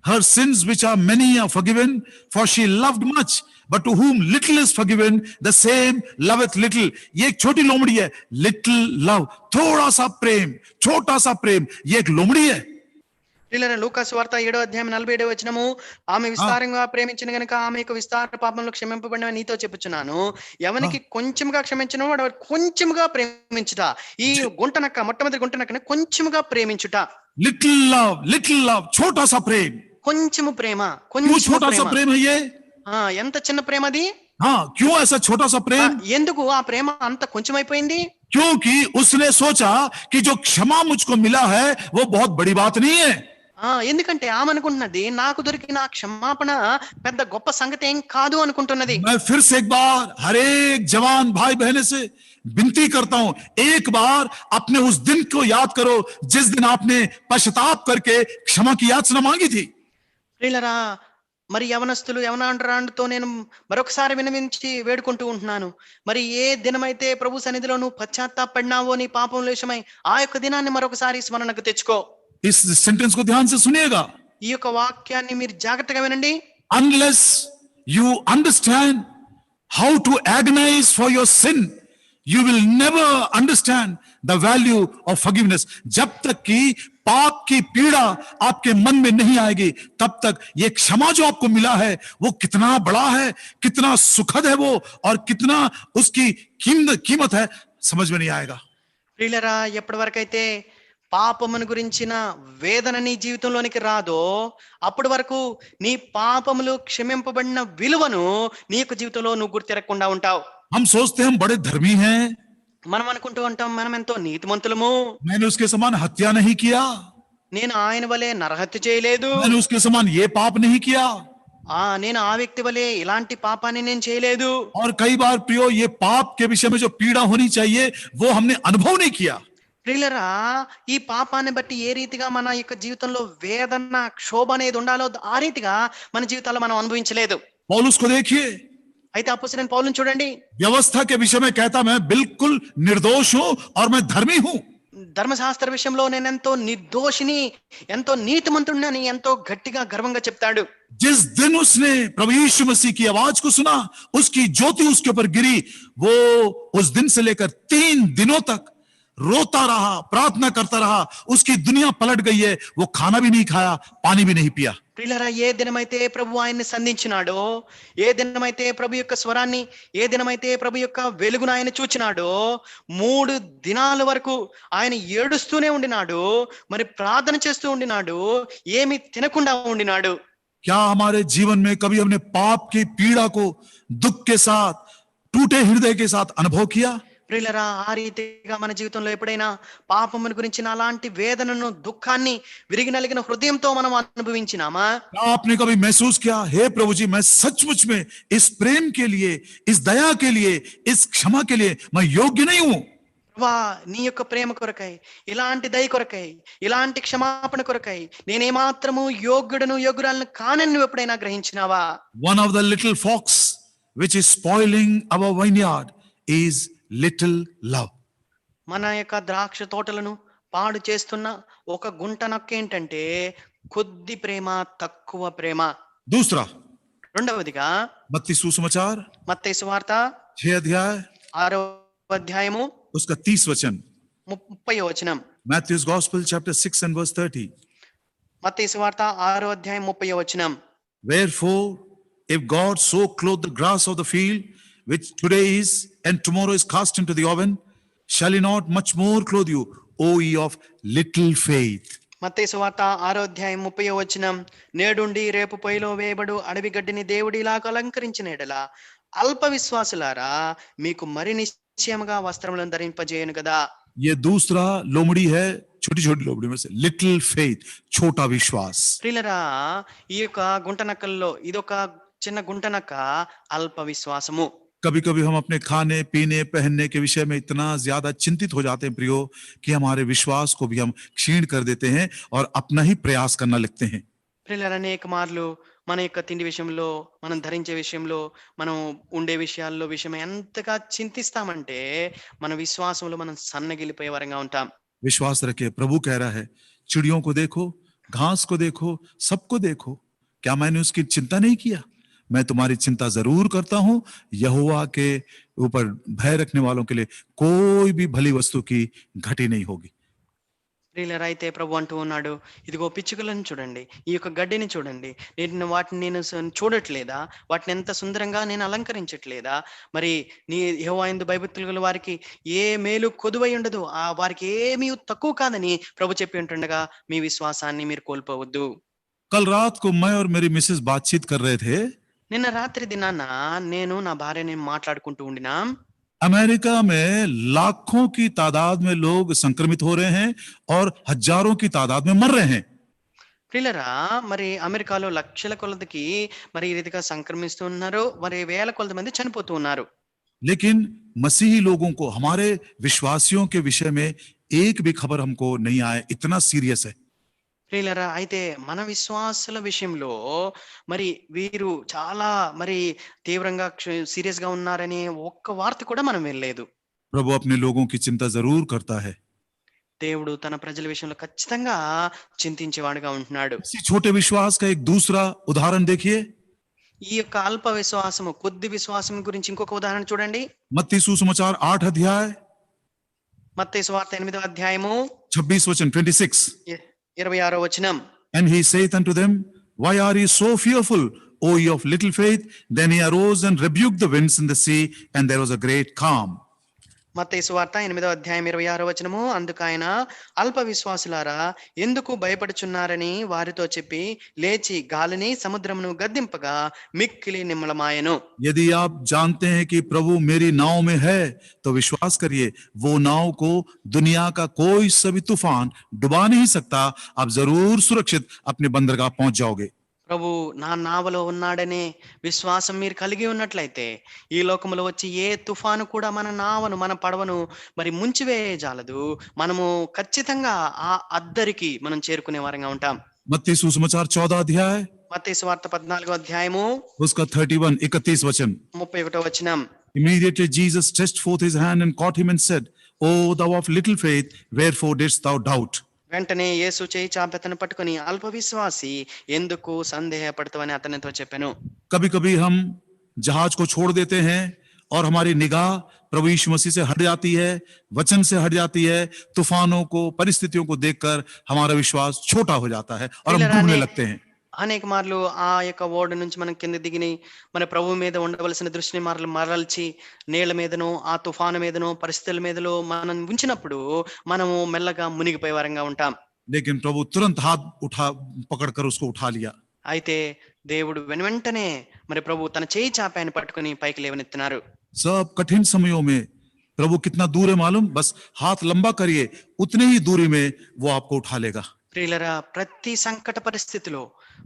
her sins which are many are forgiven, for she loved much, but to whom little is forgiven, the same loveth little. ये एक छोटी लोमड़ी है, little love, थोड़ा सा प्रेम, छोटा सा प्रेम, ये एक लोमड़ी है। లూకాసు వార్త 7వ అధ్యాయం 47వ వచనము, ఆమె విస్తారంగా ప్రేమించిన గనుక ఆమె యొక్క విస్తార పాపంలో క్షమింపబడిన నీతో చెప్పుచున్నాను, ఎవనికి కొంచెంగా క్షమించిన వాడు కొంచెంగా ప్రేమించుట. ఈ గుంటనక్క, మొట్టమొదటి గుంటనక్కని కొంచెంగా ప్రేమించుట. लिटिल लव, छोटा सा प्रेम। కొంచెము ప్రేమ, क्यों छोटा सा प्रेम है ये? ఎంత చిన్న ప్రేమ అది? हाँ, क्यों ऐसा छोटा सा प्रेम? ఎందుకు ఆ ప్రేమ అంత కొంచెం అయిపోయింది? क्योंकि उसने सोचा कि जो क्षमा मुझको मिला है वो बहुत बड़ी बात नहीं है। ఎందుకంటే ఆమె అనుకుంటున్నది, నాకు దొరికిన క్షమాపణ పెద్ద గొప్ప సంగతి ఏం కాదు అనుకుంటున్నది. मैं फिर से एक बार हर एक जवान भाई बहने से विनती करता हूं, एक बार अपने उस दिन को याद करो जिस दिन आपने पश्चाताप करके क्षमा की याचना मांगी थी। ప్రియులారా, మరి యవనస్తులు యవనాండ్రాండ్తో నేను మరొకసారి వినవించి వేడుకుంటూ ఉంటున్నాను, మరి ఏ దినమైతే ప్రభు సన్నిధిలో నువ్వు పశ్చాత్తాపడినావో నీ పాపం లేశమై, ఆ యొక్క దినాన్ని మరొకసారి స్మరణకు తెచ్చుకో. इस सेंटेंस को ध्यान से सुनिएगा, ఈ యొక్క వాక్యాన్ని మీరు జాగ్రత్తగా వినండి. unless you understand how to agonize for your sin, you will never understand the value of forgiveness. जब तक कि पाप की पीड़ा आपके मन में नहीं आएगी, तब तक ये क्षमा जो आपको मिला है वो कितना बड़ा है, कितना सुखद है वो, और कितना उसकी कीमत है, समझ में नहीं आएगा। ప్రియులారా, ఎప్పటి వరకైతే పాపమును గురించిన వేదన నీ జీవితంలోనికి రాదో అప్పటి వరకు నీ పాపములు క్షమింపబడిన విలువను నీ యొక్క జీవితంలో నువ్వు గుర్తిరగకుండా ఉంటావు. हम सोचते हैं हम बड़े धर्मी हैं, మనం అనుకుంటూ ఉంటాం మనం ఎంతో నీతిమంతులము, मैंने उसके समान हत्या नहीं किया, నేను ఆయన వలె నరహత్య చేయలేదు, मैंने उसके समान ये पाप नहीं किया। నేను ఆ వ్యక్తి వలె ఇలాంటి పాపాన్ని నేను చేయలేదు. और कई बार प्रियो ये पाप के विषय में जो पीड़ा होनी चाहिए वो हमने अनुभव नहीं किया। ప్రియులరా, ఈ పాపాన్ని బట్టి ఏ రీతిగా మన యొక్క జీవితంలో వేదన క్షోభ అనేది ఉండాలో ఆ రీతిగా మన జీవితాల్లో మనం అనుభవించలేదు. पौलुस को देखिए, అయితే అపోస్తలుడైన పౌలుని చూడండి, व्यवस्था के विषय में कहता मैं बिल्कुल निर्दोष हूं और मैं धर्मी हूं। ధర్మశాస్త్ర విషయంలో నేను ఎంతో నిర్దోషిని, ఎంతో నీతిమంతుడిని ఎంతో గట్టిగా గర్వంగా చెప్తాడు. जिस दिन उसने प्रभु यीशु मसीह की आवाज को सुना, उसकी ज्योति उसके ऊपर गिरी, वो उस दिन से लेकर 3 दिनों तक रोता रहा, प्रार्थना करता रहा। उसकी दुनिया पलट गई है। वो खाना भी नहीं खाया, पानी भी नहीं पिया। ప్రియులరా, ఏ దినమైతే ప్రభు ఆయన్ని సంధించినాడో, ఏ దినమైతే ప్రభు యొక్క స్వరాన్ని, ఏ దినమైతే ప్రభు యొక్క వెలుగును ఆయన చూచినాడో, 3 దినాల వరకు ఆయన ఏడుస్తూనే ఉండినాడు, మరి ప్రార్థన చేస్తూ ఉండినాడు, ఏమి తినకుండా ఉండినాడు. क्या हमारे जीवन में कभी हमने पाप की पीड़ा को दुख के साथ, टूटे हृदय के साथ अनुभव किया? ప్రియులరా, ఆ రీతిగా మన జీవితంలో ఎప్పుడైనా పాపమును గురించిన అలాంటి వేదనను, దుఃఖాన్ని విరిగి నలిగిన హృదయంతో మనం అనుభవించినామా? क्या आपने कभी महसूस किया, हे प्रभु जी मैं सचमुच में इस प्रेम के लिए, इस दया के लिए, इस क्षमा के लिए मैं योग्य नहीं हूं? వా, నీ యొక్క ప్రేమ కొరకై, ఇలాంటి దయ కొరకై, ఇలాంటి క్షమాపణ కొరకై నేనేమాత్రము యోగ్యురాలను కానని నువ్వు ఎప్పుడైనా గ్రహించినావా? One of the little fox which is spoiling our vineyard is little love. మన యొక్క ద్రాక్ష తోటలను పాడు చేస్తున్న ఒక గుంట నక్క ఏంటంటే కొద్ది ప్రేమ, తక్కువ ప్రేమ. दूसरा, రెండవదిగా मत्ती सुसमाचार మత్తయి సువార్త 6 अध्याय 6వ అధ్యాయము उसका 30 वचन, 30వ వచనం. Matthew's Gospel chapter 6 and verse 30. మత్తయి సువార్త 6వ అధ్యాయం 30వ వచనం. Wherefore, if God so clothe the grass of the field, which today is and tomorrow is cast into the oven, shall he not much more clothe you, O ye of little faith? మత్తయి సువార్త 6వ అధ్యాయం 30వ వచనం. నేడుండి రేపు పొయ్యిలో వేయబడు అడవి గడ్డిని దేవుడు ఇలాగ అలంకరించిన ఎడల అల్ప విశ్వాసులారా మీకు మరి నిశ్చయముగా వస్త్రములను ధరింపజేయను కదా. ये दूसरा लोमड़ी है, छोटी छोटी लोमड़ी में से लिटिल फेथ, छोटा विश्वास. ప్రియులరా, ఈ యొక్క గుంటనక్కల్లో ఇదొక చిన్న గుంటనక్క, అల్ప విశ్వాసము. कभी कभी हम अपने खाने पीने पहनने के विषय में इतना ज्यादा चिंतित हो जाते हैं प्रियो कि हमारे विश्वास को भी हम क्षीण कर देते हैं और अपना ही प्रयास करना लगते हैं. ప్రియులరా, అనేక మార్లు మన యొక్క తిండి విషయంలో, మనం ధరించే విషయంలో, మనం ఉండే విషయం ఎంతగా చింతిస్తామంటే మన విశ్వాసంలో మనం సన్నగిలిపోయే వరంగా ఉంటాం. विश्वास रखे, प्रभु कह रहा है चिड़ियों को देखो, घास को देखो, सबको देखो, क्या मैंने उसकी चिंता नहीं किया? मैं तुम्हारी चिंता जरूर करता हूं. यहोवा के ऊपर भय रखने वालों के लिए कोई भी भली वस्तु की घटी नहीं होगी. ప్రియులరా, అయితే ప్రభు అంటూ ఉన్నాడు, ఇదిగో పిచ్చుకలను చూడండి, ఈ యొక్క గడ్డిని చూడండి, వాటిని నేను చూడట్లేదా? వాటిని ఎంత సుందరంగా నేను అలంకరించట్లేదా? మరి నీ యెహోవా యందు భయభక్తులు గల వారికి ఏ మేలు కొదువై ఉండదు, వారికి ఏమీ తక్కువ కాదని ప్రభు చెప్పి ఉంటుండగా మీ విశ్వాసాన్ని మీరు కోల్పోవద్దు. कल रात को मैं और मेरी मिसेस बातचीत कर रहे थे. నిన్న రాత్రి దినాన నేను నా భార్యని మాట్లాడుకుంటూ ఉండినాం. अमेरिका में लाखों की तादाद में लोग संक्रमित हो रहे हैं और हजारों की तादाद में मर रहे हैं. ప్రియులరా, మరి అమెరికాలో లక్షల కొలదికి మరి ఈ రీతిగా సంక్రమిస్తున్నారు, మరి వేల కొలది మంది చనిపోతూ ఉన్నారు. लेकिन मसीही लोगों को, हमारे विश्वासियों के विषय में एक भी खबर हमको नहीं आए. इतना सीरियस है. ప్రియులరా, అయితే మన విశ్వాసుల విషయంలో మరి వీరు చాలా మరి తీవ్రంగా సీరియస్ గా ఉన్నారని ఒక్క వార్త కూడా మనం వినలేదు. प्रभु अपने लोगों की चिंता जरूर करता है. దేవుడు తన ప్రజల విషయంలో ఖచ్చితంగా చింతించేవాడుగా ఉంటున్నాడు. इसी छोटे विश्वास का एक दूसरा उदाहरण देखिए. ఈ యొక్క అల్ప విశ్వాసము, కొద్ది విశ్వాసం గురించి ఇంకొక ఉదాహరణ చూడండి. मत्ती सुसमाचार 8 अध्याय మత్తయి సువార్త 8వ అధ్యాయము 26 वचन 26. 26వ వచనం. And he saith unto them, why are ye so fearful, O ye of little faith? Then he arose and rebuked the winds and the sea, and there was a great calm. మత్తయి సువార్త 8వ అధ్యాయం 26వ వచనము, అందుకు ఆయన అల్ప విశ్వాసులారా ఎందుకు భయపడుచున్నారని వారితో చెప్పి లేచి గాలిని సముద్రమును గద్దింపగా మిక్కిలి నిమ్మలమాయెను. यदि आप जानते हैं कि प्रभु मेरी नाव में है तो विश्वास करिए, वो नाव को दुनिया का कोई सा भी तूफान डुबा नहीं सकता। आप जरूर सुरक्षित अपने बंदरगाह पहुंच जाओगे। ప్రభు నా నావలో ఉన్నాడనే విశ్వాసం మీరు కలిగి ఉన్నట్లయితే ఈ లోకములో వచ్చి ఏ తుఫాను కూడా మన నావను, మన పడవను మరి ముంచివేయజాలదు. మనము ఖచ్చితంగా ఆ అద్దరికి మనం చేరుకునే వారంగా ఉంటాం. मत्ती सुसमाचार 14 अध्याय మత్తయి సువార్త 14వ అధ్యాయము उसका 31 वचन। 31వ వచనం, Immediately Jesus stretched forth his hand and caught him and said, "O thou of little faith, wherefore didst thou doubt?" వెంటనే యేసు చేయి చాపి అతను పట్టుకొని అల్ప విశ్వాసి ఎందుకు సందేహపడతావని అతనితో చెప్పాను. कभी कभी हम जहाज को छोड़ देते हैं और हमारी निगाह प्रभु यीशु मसीह से हट जाती है, वचन से हट जाती है। तूफानों को, परिस्थितियों को देखकर हमारा विश्वास छोटा हो जाता है और हम डूबने लगते हैं। అనేక మార్లు ఆ యొక్క ఓడ నుంచి మనం కింద దిగిని మన ప్రభు మీద ఉండవలసిన దృష్టిని మరల్చి నేల మీదనో, ఆ తుఫాను మీదనో, పరిస్థితుల మీదలో మనం ఉంచినప్పుడు మనము మెల్లగా మునిగిపోయే వారంగా ఉంటాం. लेकिन प्रभु तुरंत हाथ पकड़कर उसको उठा लिया। అయితే దేవుడు వెంటనే మరి ప్రభు తన చేయి చాపి ఆయన పట్టుకుని పైకి లేవనెత్తినారు. सब कठिन समयों में प्रभु कितना दूर है मालूम? बस हाथ लंबा करिए, उतने ही दूरी में वो आपको उठा लेगा। ప్రియులరా, ప్రతి సంకట పరిస్థితిలో,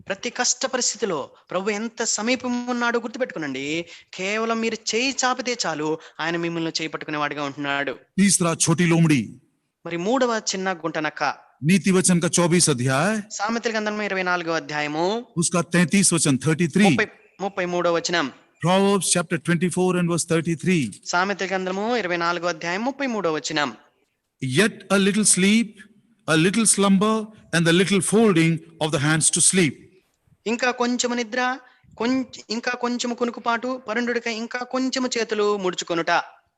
ప్రతి కష్ట పరిస్థితిలో ప్రభు ఎంత సమీపం ఉన్నాడో గుర్తుపెట్టుకునండి. కేవలం మీరు చేయి చాపితే చాలు ఆయన మిమ్మల్ని చేయి పట్టుకునేవాడిగా ఉంటున్నాడు. तीसरा छोटी लोमड़ी, మరి మూడవ చిన్న గుంటనక్క, नीति वचन का 24 अध्याय సామెతల గ్రంథము 24వ అధ్యాయము उसका 33 वचन 33। 33వ వచనం, Proverbs chapter 24 and verse 33. సామెతల గ్రంథము 24వ అధ్యాయం 33వ వచనం, Yet a little sleep, a little slumber, and the little folding of the hands to sleep. ఇంకా కొంచెము నిద్ర, ఇంకా కొంచెము కునుకుపాటు, పరుండుడికై ఇంకా కొంచెము చేతులు ముడుచుకొనుట.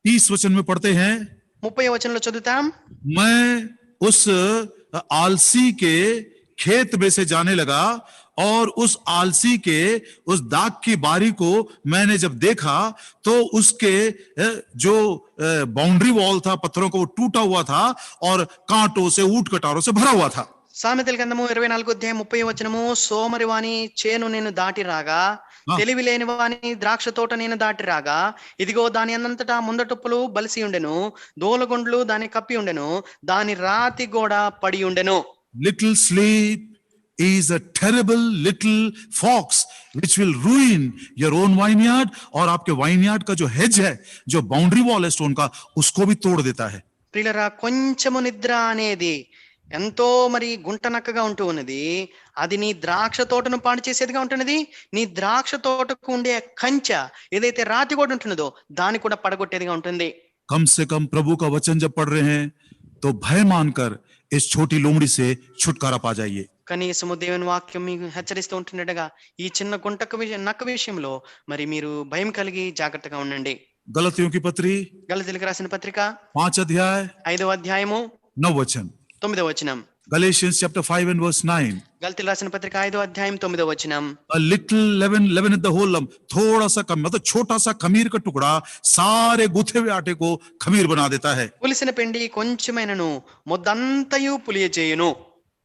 30 वचन में पढ़ते हैं, 30వ వచనంలో చదువుతాం, मैं उस आलसी के खेत में से जाने लगा और उस आलसी के उस दाग की बारी को मैंने जब देखा तो उसके जो बाउंड्री वॉल था, पत्थरों को, वो टूटा हुआ था और कांटों से, ऊंट कटारों से भरा हुआ था। సామెతల గ్రంథము 24వ అధ్యాయం 30వ వచనము, సోమరి వాని చేను నేను దాటి రాగా, తెలివి లేని వాని ద్రాక్ష తోట నేను దాటి రాగా, ఇదిగో దాని అన్నంతటా ముందటుప్పులు బలిసి ఉండెను, దోలగుండ్లు దాని కప్పి ఉండెను, దాని రాతి గోడ పడి ఉండెను. Little sleep is a terrible little fox which will ruin your own vineyard, और आपके vineyard का जो hedge है, जो बाउंड्री वॉल है स्टोन का, उसको भी तोड़ देता है। ప్రియులరా, కొంచెము నిద్ర అనేది ఎంతో మరి గుంటనక్కగా ఉంటూ ఉన్నది. అది నీ ద్రాక్ష తోటను పాడు చేసేదిగా ఉంటున్నది. నీ ద్రాక్ష తోటకు ఉండే కంచె ఏదైతే రాతి కూడా ఉంటున్నదో దాన్ని కూడా పడగొట్టేదిగా ఉంటుంది. कम से कम प्रभु का वचन जब पढ़ रहे हैं तो भय मानकर इस छोटी लोमड़ी से छुटकारा पा जाइए। కనీసము దేవుని వాక్యం మీకు హెచ్చరిస్తూ ఉంటుండగా ఈ చిన్న నక్క విషయంలో మరి మీరు భయం కలిగి జాగ్రత్తగా ఉండండి. गलतियों की पत्री గలతీయులకు రాసిన పత్రిక 5 अध्याय 5వ అధ్యాయము 9 वचन। 9వ వచనం, Galatians chapter 5 and verse 9. గలతీయులకు రాసిన పత్రిక 5వ అధ్యాయం 9వ వచనం, A little leaven the whole lump, थोड़ा सा कम, मतलब छोटा सा खमीर का टुकड़ा सारे गुथे हुए आटे को खमीर बना देता है। పులిసిన పిండి కొంచెమైనను ముద్దంతయు పులియజేయును.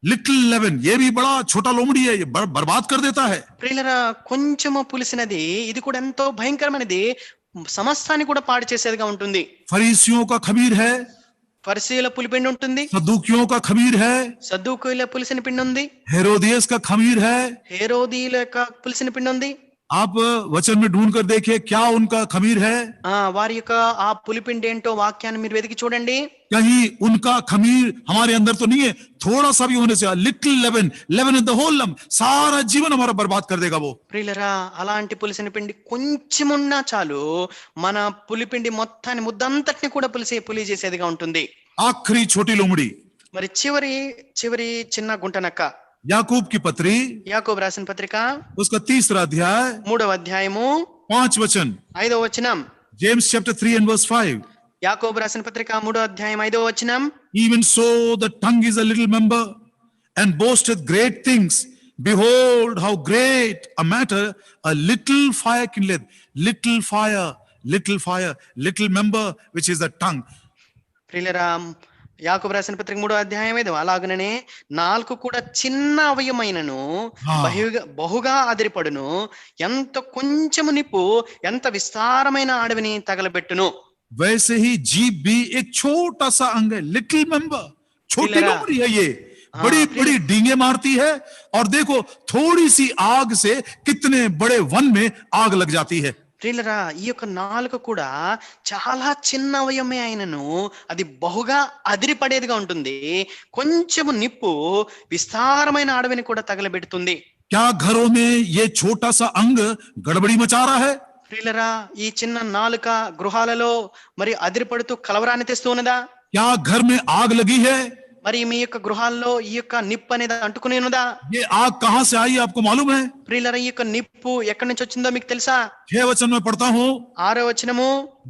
लिटिल लेवन, ये भी बड़ा छोटा लोमड़ी है, ये बर्बाद कर देता है। ప్రియులరా, కొంచెము పులిసినది ఇది కూడా ఎంతో భయంకరమైనది, సమస్తాన్ని కూడా పాడు చేసేదిగా ఉంటుంది. फरीसियों का खमीर है, పరిసయ్యుల పులిపిండి ఉంటుంది, सदूकियों का खमीर है, సద్దూకీయుల పులిసిన పిండి ఉంది, हेरोदियस का खमीर है। హేరోదీయుల యొక్క పులిసిన పిండి ఉంది. आप वचन में ढूंढ कर देखिए क्या उनका खमीर है। వారి యొక్క ఆ పులిపిండి ఏంటో వాక్యాన్ని మీరు వెతికి చూడండి. कहीं उनका खमीर हमारे अंदर तो नहीं है, थोड़ा सा भी होने से little leaven in the whole lump, सारा जीवन हमारा बर्बाद कर देगा वो। ప్రియులరా, అలాంటి పులిసిన పిండి కొంచెమున్నా చాలు మన పులిపిండి మొత్తాన్ని, ముద్దంతటిని కూడా పులి చేసేదిగా ఉంటుంది. आखिरी छोटी लोमड़ी, మరి చివరి చిన్న గుంటనక్క, याकूब की पत्री, యాకోబు రాసిన పత్రిక उसका 3 अध्याय 3వ అధ్యాయము 5 वचन। 5వ వచనం, जेम्स चैप्टर 3 and verse 5. యాకోబు రాసిన పత్రిక 3వ అధ్యాయం 5వ వచనం, Even so the tongue is a little member and boasteth great things. Behold how great a matter a little fire kindleth. Little fire little fire, little member, which is the tongue. ప్రియులరా, యాకోబు రాసిన పత్రిక 3వ అధ్యాయం 5 అలాగనే నాలుక కూడా చిన్న అవయమైనను బహుగా అదిరిపడును, ఎంత కొంచెము నిప్పు ఎంత విస్తారమైన అడవిని తగలబెట్టును. वैसे ही जीभ भी एक छोटा सा अंग है, लिटिल मेंबर, छोटी लोमड़ी है ये, बड़ी बड़ी डींगे मारती है, और देखो थोड़ी सी आग से कितने बड़े वन में आग लग जाती है. ప్రియులరా, ఈ యొక్క నాలుక కూడా చాలా చిన్న అవయమే అయినను అది బహుగా అదిరిపడేదిగా ఉంటుంది. కొంచెము నిప్పు విస్తారమైన అడవిని కూడా తగలబెడుతుంది. क्या घरों में ये छोटा सा अंग गड़बड़ी मचा रहा है? ప్రియులరా, ఈ చిన్న నాలుక గృహాలలో మరి అదిరిపడుతూ కలవరాన్ని తెస్తూ ఉన్నదా? क्या घर में आग लगी है? మరి మీ యొక్క గృహాల్లో ఈ యొక్క నిప్పు అనేది అంటుకుని ఉన్నదా? ये आग कहां से आई आपको मालूम है? ప్రియులరా, ఈ యొక్క నిప్పు ఎక్కడి నుంచి వచ్చిందో మీకు తెలుసా? 6 वचन में पढ़ता हूं, 6వ వచనము,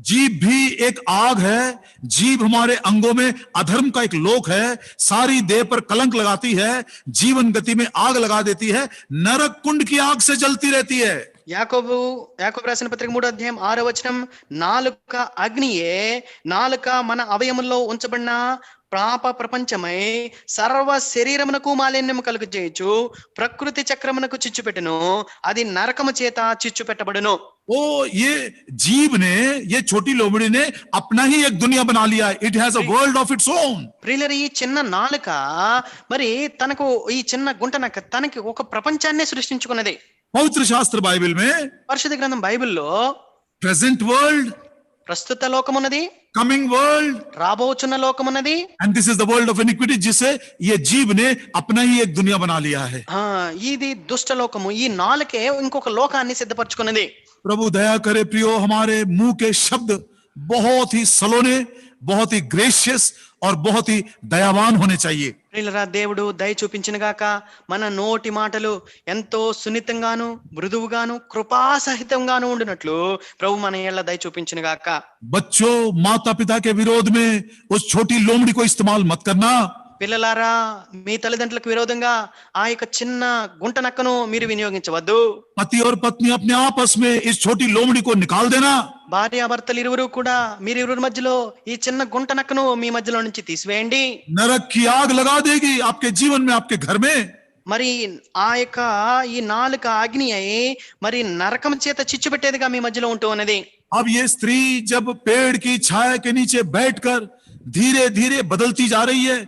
जीभ भी एक आग है, जीभ हमारे अंगों में अधर्म का एक लोक है, सारी देह पर कलंक लगाती है, जीवन गति में आग लगा देती है, नरक कुंड की आग से जलती रहती है. యాకోబు రాసిన పత్రిక 3వ అధ్యాయం 6వ వచనం, నాలుక అగ్నియే, నాలుక మన అవయముల్లో ఉంచబడిన పాప ప్రపంచమై సర్వ శరీరమునకు మాలిన్యము కలుగు చేయొచ్చు, ప్రకృతి చక్రమునకు చిచ్చు పెట్టెను, అది నరకము చేత చిచ్చు పెట్టబడును. ओ ये जीभ ने, ये छोटी लोमड़ी ने अपना ही एक दुनिया बना लिया. It has a world of its own. ప్రియులరా, ఈ చిన్న నాలుక మరి తనకు, ఈ చిన్న గుంటనక్క తనకి ఒక ప్రపంచాన్నే సృష్టించుకున్నది. पवित्र शास्त्र बाइबल में పరిశుద్ధ గ్రంథం బైబిల్లో प्रेजेंट वर्ल्ड, ప్రస్తుత లోకమున్నది, कमिंग वर्ल्ड, రాబోచున్న లోకమున్నది, and this is the world of iniquity, जिसे ये जीभ ने अपना ही एक दुनिया बना लिया है. ఇది దుష్ట లోకము. ఈ నాలుకే ఇంకొక లోకాన్ని సిద్ధపరచుకున్నది. प्रभु दया करे प्रियो, हमारे मुंह के शब्द बहुत ही सलोने, बहुत ही ग्रेशियस और बहुत ही दयावान होने चाहिए. ప్రియులరా, దేవుడు దయ చూపించిన గాక మన నోటి మాటలు ఎంతో సున్నితంగాను, మృదువుగాను, కృపాసహితంగాను ఉండినట్లు ప్రభు మన ఏళ్ల దయ చూపించిన గాక. बच्चों, माता पिता के विरोध में उस छोटी लोमड़ी को इस्तेमाल मत करना. పిల్లలారా, మీ తల్లిదండ్రులకు విరోధంగా ఆ యొక్క చిన్న గుంట నక్కను మీరు వినియోగించవద్దు. पति और पत्नी अपने आपस में इस छोटी लोमड़ी को निकाल देना. భార్యాభర్తలు ఇరువురు కూడా మీరిరువురి మధ్యలో ఈ చిన్న గుంట నక్కను మీ మధ్యలో నుంచి తీసివేయండి. नरक की आग लगा देगी आपके जीवन में, आपके घर में. మరి ఆ యొక్క ఈ నాలుక అగ్ని అయి మరి నరకం చేత చిచ్చు పెట్టేదిగా మీ మధ్యలో ఉంటూ ఉన్నది. अब ये स्त्री जब पेड़ की छाया के नीचे बैठकर धीरे धीरे बदलती जा रही है,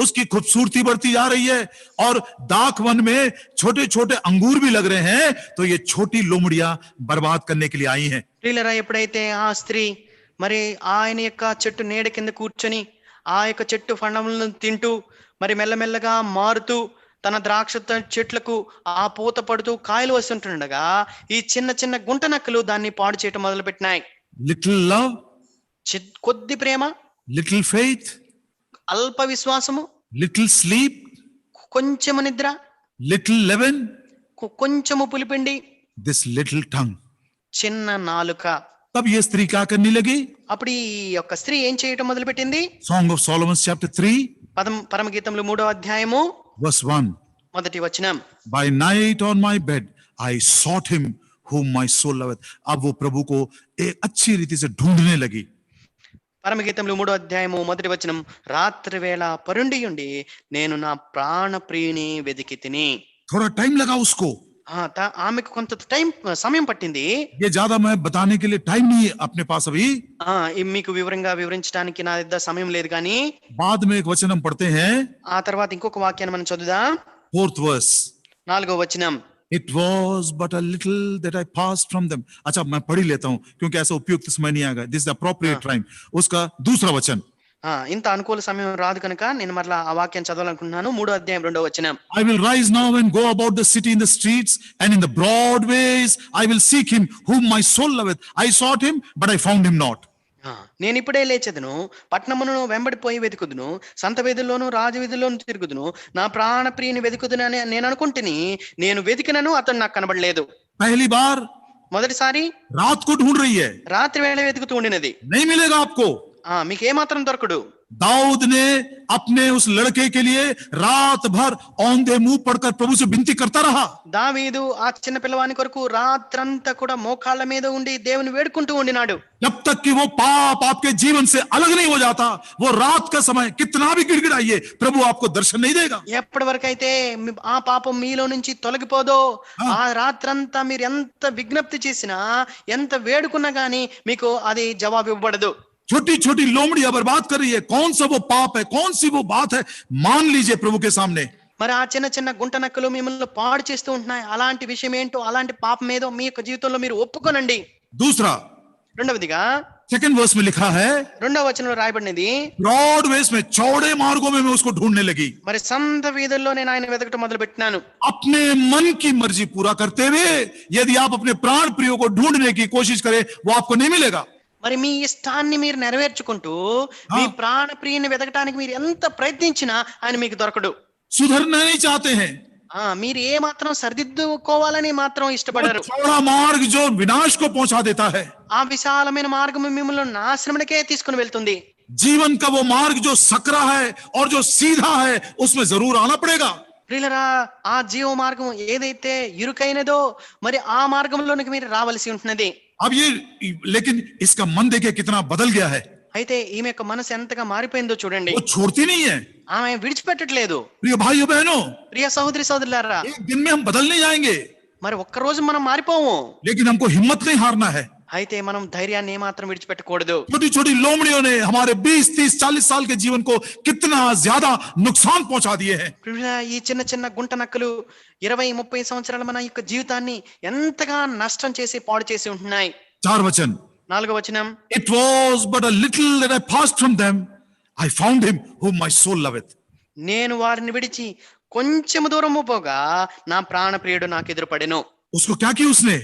उसकी खूबसूरती बढ़ती जा रही है, और दाख वन में छोटे छोटे अंगूर भी लग रहे हैं, तो ये छोटी लोमड़ियां बर्बाद करने के लिए आई हैं. ప్రియులరా, ఎప్పుడైతే ఆ స్త్రీ మరి ఆయన యొక్క చెట్టు నీడ కింద కూర్చొని ఆ యొక్క చెట్టు ఫలములను తింటూ మరి మెల్లమెల్లగా మారుతూ తన ద్రాక్ష చెట్లకు ఆ పూత పడుతూ కాయలు వస్తుంటుండగా ఈ చిన్న చిన్న గుంట నక్కలు దాన్ని పాడు చేయటం మొదలు పెట్టినాయి. Little love, కొద్ది ప్రేమ, little faith, అల్ప విశ్వాసము, little sleep, కొంచెము నిద్ర, little leaven, కొంచెము పులిపిండి, this little tongue. చిన్న నాలుక. तब ये स्त्री क्या करने लगी? అప్పుడు ఈ యొక్క స్త్రీ ఏం చేయటం మొదలు పెట్టింది? Song of Solomon chapter 3 పరమగీతములు 3వ అధ్యాయము verse 1. మొదటి వచనం, By night on my bed I sought him whom my soul loveth. अब वो प्रभु को एक अच्छी रीति से ढूंढने लगी. పరమగీతములు 3వ అధ్యాయము మొదటి వచనం, రాత్రి వేళ పరుండియుండి నేను నా ప్రాణ ప్రియుని వెదికి తిని. थोड़ा टाइम लगा उसको. ఆమెకు కొంత సమయం పట్టింది. ये ज्यादा मैं बताने के लिए टाइम नहीं है अपने पास अभी. మీకు వివరంగా వివరించడానికి నా దగ్గర సమయం లేదు, కానీ बाद में एक वचन हम पढ़ते हैं. ఆ తర్వాత ఇంకొక వాక్యాన్ని మనం చదువుదాం. 4th verse. 4వ వచనం, It was but a little that I passed from them. अच्छा, मैं पढ़ ही लेता हूं क्योंकि ऐसा उपयुक्त समय नहीं आएगा. This is the appropriate time. उसका दूसरा वचन. ఇంత అనుకూల సమయం రాదు కనుక నేను మరలా ఆ వాక్యం చదవాలనుకుంటున్నాను. 3వ అధ్యాయం 2వ వచనం, I will rise now and go about the city in the streets and in the broad ways. I will seek him whom my soul loveth. I sought him, but I found him not. నేను ఇప్పుడే లేచెదను, పట్టణమును వెంబడిపోయి వెతుకుదును, సంత వీధుల్లోను రాజవీధుల్లోను తిరుగుదును, నా ప్రాణ ప్రియుని వెతుకుదును అని నేను అనుకుంటుని, నేను వెతికినను అతను నాకు కనబడలేదు. पहली बार మొదటిసారి रात को ढूंढ रही है, రాత్రి వేళ వెతుకుతూ ఉండినది. नहीं मिलेगा आपको. మీకు ఏమాత్రం దొరకడు. दाऊद ने अपने उस लड़के के लिए रात भर औंधे मुंह पड़कर प्रभु से विनती करता रहा। దావీదు ఆ చిన్న పిల్లవాని కొరకు రాత్రంతా కూడా మోకాళ్ళ మీద ఉండి దేవుని వేడుకుంటూ ఉండినాడు. जब तक कि वो पाप आपके जीवन से अलग नहीं हो जाता, वो रात का समय कितना भी गिड़गिड़ाइए, प्रभु आपको दर्शन नहीं देगा। ఎప్పటి వరకు అయితే ఆ పాపం మీలో నుంచి తొలగిపోదో, ఆ రాత్రంతా మీరు ఎంత విజ్ఞప్తి చేసినా ఎంత వేడుకున్నా గానీ మీకు అది జవాబు ఇవ్వబడదు. छोटी छोटी लोमड़ियां बर्बाद कर रही है, कौन सा वो पाप है, कौन सी वो बात है, मान लीजिए प्रभु के सामने। మరి ఆ చిన్న చిన్న గుంట నక్కలు మిమ్మల్ని పాడు చేస్తూ ఉంటున్నాయి. అలాంటి విషయం ఏంటో, అలాంటి పాపం ఏదో మీ యొక్క జీవితంలో మీరు ఒప్పుకోనండి. दूसरा, రెండవదిగా सेकंड वर्स में लिखा है, రెండవ వచనంలో రాయబడినది, ब्रॉड वेस में, चौड़े मार्गों में मैं उसको ढूंढने लगी। మరి సంత వీధుల్లో నేను ఆయన వెతకటం మొదలు పెట్టినాను. अपने मन की मर्जी पूरा करते हुए यदि आप अपने प्राण प्रियो को ढूंढने की कोशिश करें, वो आपको नहीं मिलेगा। మరి మీ ఇష్టాన్ని మీరు నెరవేర్చుకుంటూ మీ ప్రాణ ప్రియుని వెతకటానికి మీరు ఎంత ప్రయత్నించినా ఆయన మీకు దొరకడు. सुधरना नहीं चाहते हैं, మీరు ఏ మాత్రం సరిదిద్దుకోవాలని మాత్రం ఇష్టపడరు. चौड़ा मार्ग जो विनाश को पहुंचा देता है, ఆ విశాలమైన మార్గం మిమ్మల్ని నాశనమునకే తీసుకుని వెళ్తుంది. जीवन का वो मार्ग जो सकरा है और जो सीधा है, उसमें जरूर आना पड़ेगा। ప్రియులరా, ఆ జీవ మార్గం ఏదైతే ఇరుకైనదో మరి ఆ మార్గంలోనికి మీరు రావాల్సి ఉంటున్నది. अब ये, लेकिन इसका मन देखिए कितना बदल गया है। అయితే ఈమె యొక్క మనసు ఎంతగా మారిపోయిందో చూడండి. वो छोड़ती नहीं है। ఆమె విడిచిపెట్టట్లేదు. प्रिय भाइयों बहनों, ప్రియ సహోదరి సోదరులారా, एक दिन में हम बदल नहीं जाएंगे, మరి ఒక్క రోజు మనం మారిపోము. लेकिन हमको हिम्मत नहीं हारना है। అయితే మనం ధైర్యాన్ని ఏమాత్రం విడిచిపెట్టకూడదు. छोटी छोटी लोमड़ियों ने हमारे 20, 30, 40 साल के जीवन को कितना ज्यादा नुकसान पहुंचा दिए हैं। ప్రియులారా, ఈ చిన్న చిన్న గుంట నక్కలు 20-30 సంవత్సరాల మన యొక్క జీవితాన్ని ఎంతగా నష్టం చేసి పాడు చేసి ఉంటున్నాయి. 4 वचन, నాలుగో వచనం, it was but a little that I passed from them, I found him whom my soul loveth. నేను వారిని విడిచి కొంచెం దూరము పోగా నా ప్రాణ ప్రియుడు నాకు ఎదురుపడెను. उसको क्या किया उसने?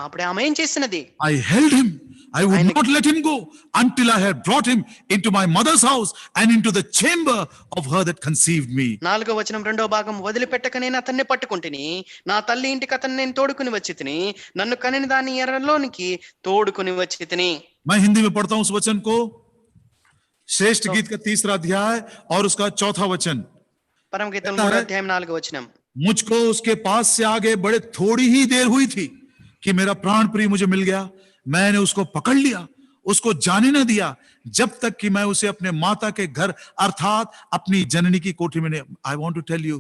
అప్పుడే ఆమె ఏం చేసినది? I held him, I would not let him go until I had brought him into my mother's house and into the chamber of her that conceived me. నాలుగో వచనం రెండో భాగం, వదిలిపెట్టక నేను అతన్ని పట్టుకుంటుని, నా తల్లి ఇంటికి అతన్ని నేను తోడుకుని వచ్చి తిని, నన్ను కనిన దాని ఎర్రలోనికి తోడుకుని వచ్చి తిని. मैं हिंदी में पढ़ता हूं उस वचन को, श्रेष्ठ गीत का 3रा अध्याय और उसका 4था वचन। పరమగీతం 3వ అధ్యాయం 4వ వచనం, मुझको उसके पास से आगे बड़े थोड़ी ही देर हुई थी कि मेरा प्राण प्रिय मुझे मिल गया। मैंने उसको पकड़ लिया, उसको जाने न दिया जब तक कि मैं उसे अपने माता के घर अर्थात अपनी जननी की कोठरी में। I want to tell you,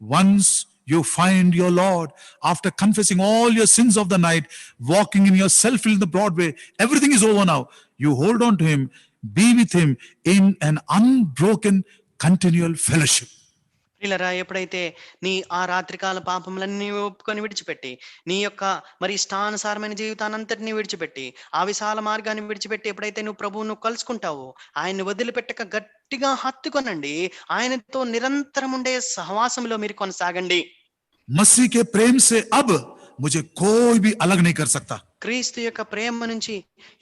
once you find your Lord, after confessing all your sins of the night, walking in your self-will in the broad way, everything is over now. You hold on to him, be with him in an unbroken continual fellowship. ప్రియులారా, ఎప్పుడైతే నీ ఆ రాత్రికాల పాపములన్నీ ఒప్పుకొని విడిచిపెట్టి, నీ యొక్క మరి ఇష్టానుసారమైన జీవితాన్ని అంతటినీ విడిచిపెట్టి, ఆ విశాల మార్గాన్ని విడిచిపెట్టి ఎప్పుడైతే నువ్వు ప్రభువును కలుసుకుంటావో, ఆయన్ని వదిలిపెట్టక గట్టిగా హత్తుకొనండి. ఆయనతో నిరంతరం ఉండే సహవాసంలో మీరు కొనసాగండి. मसीह के प्रेम से अब मुझे कोई भी अलग नहीं कर सकता। క్రీస్తు యొక్క ప్రేమ నుంచి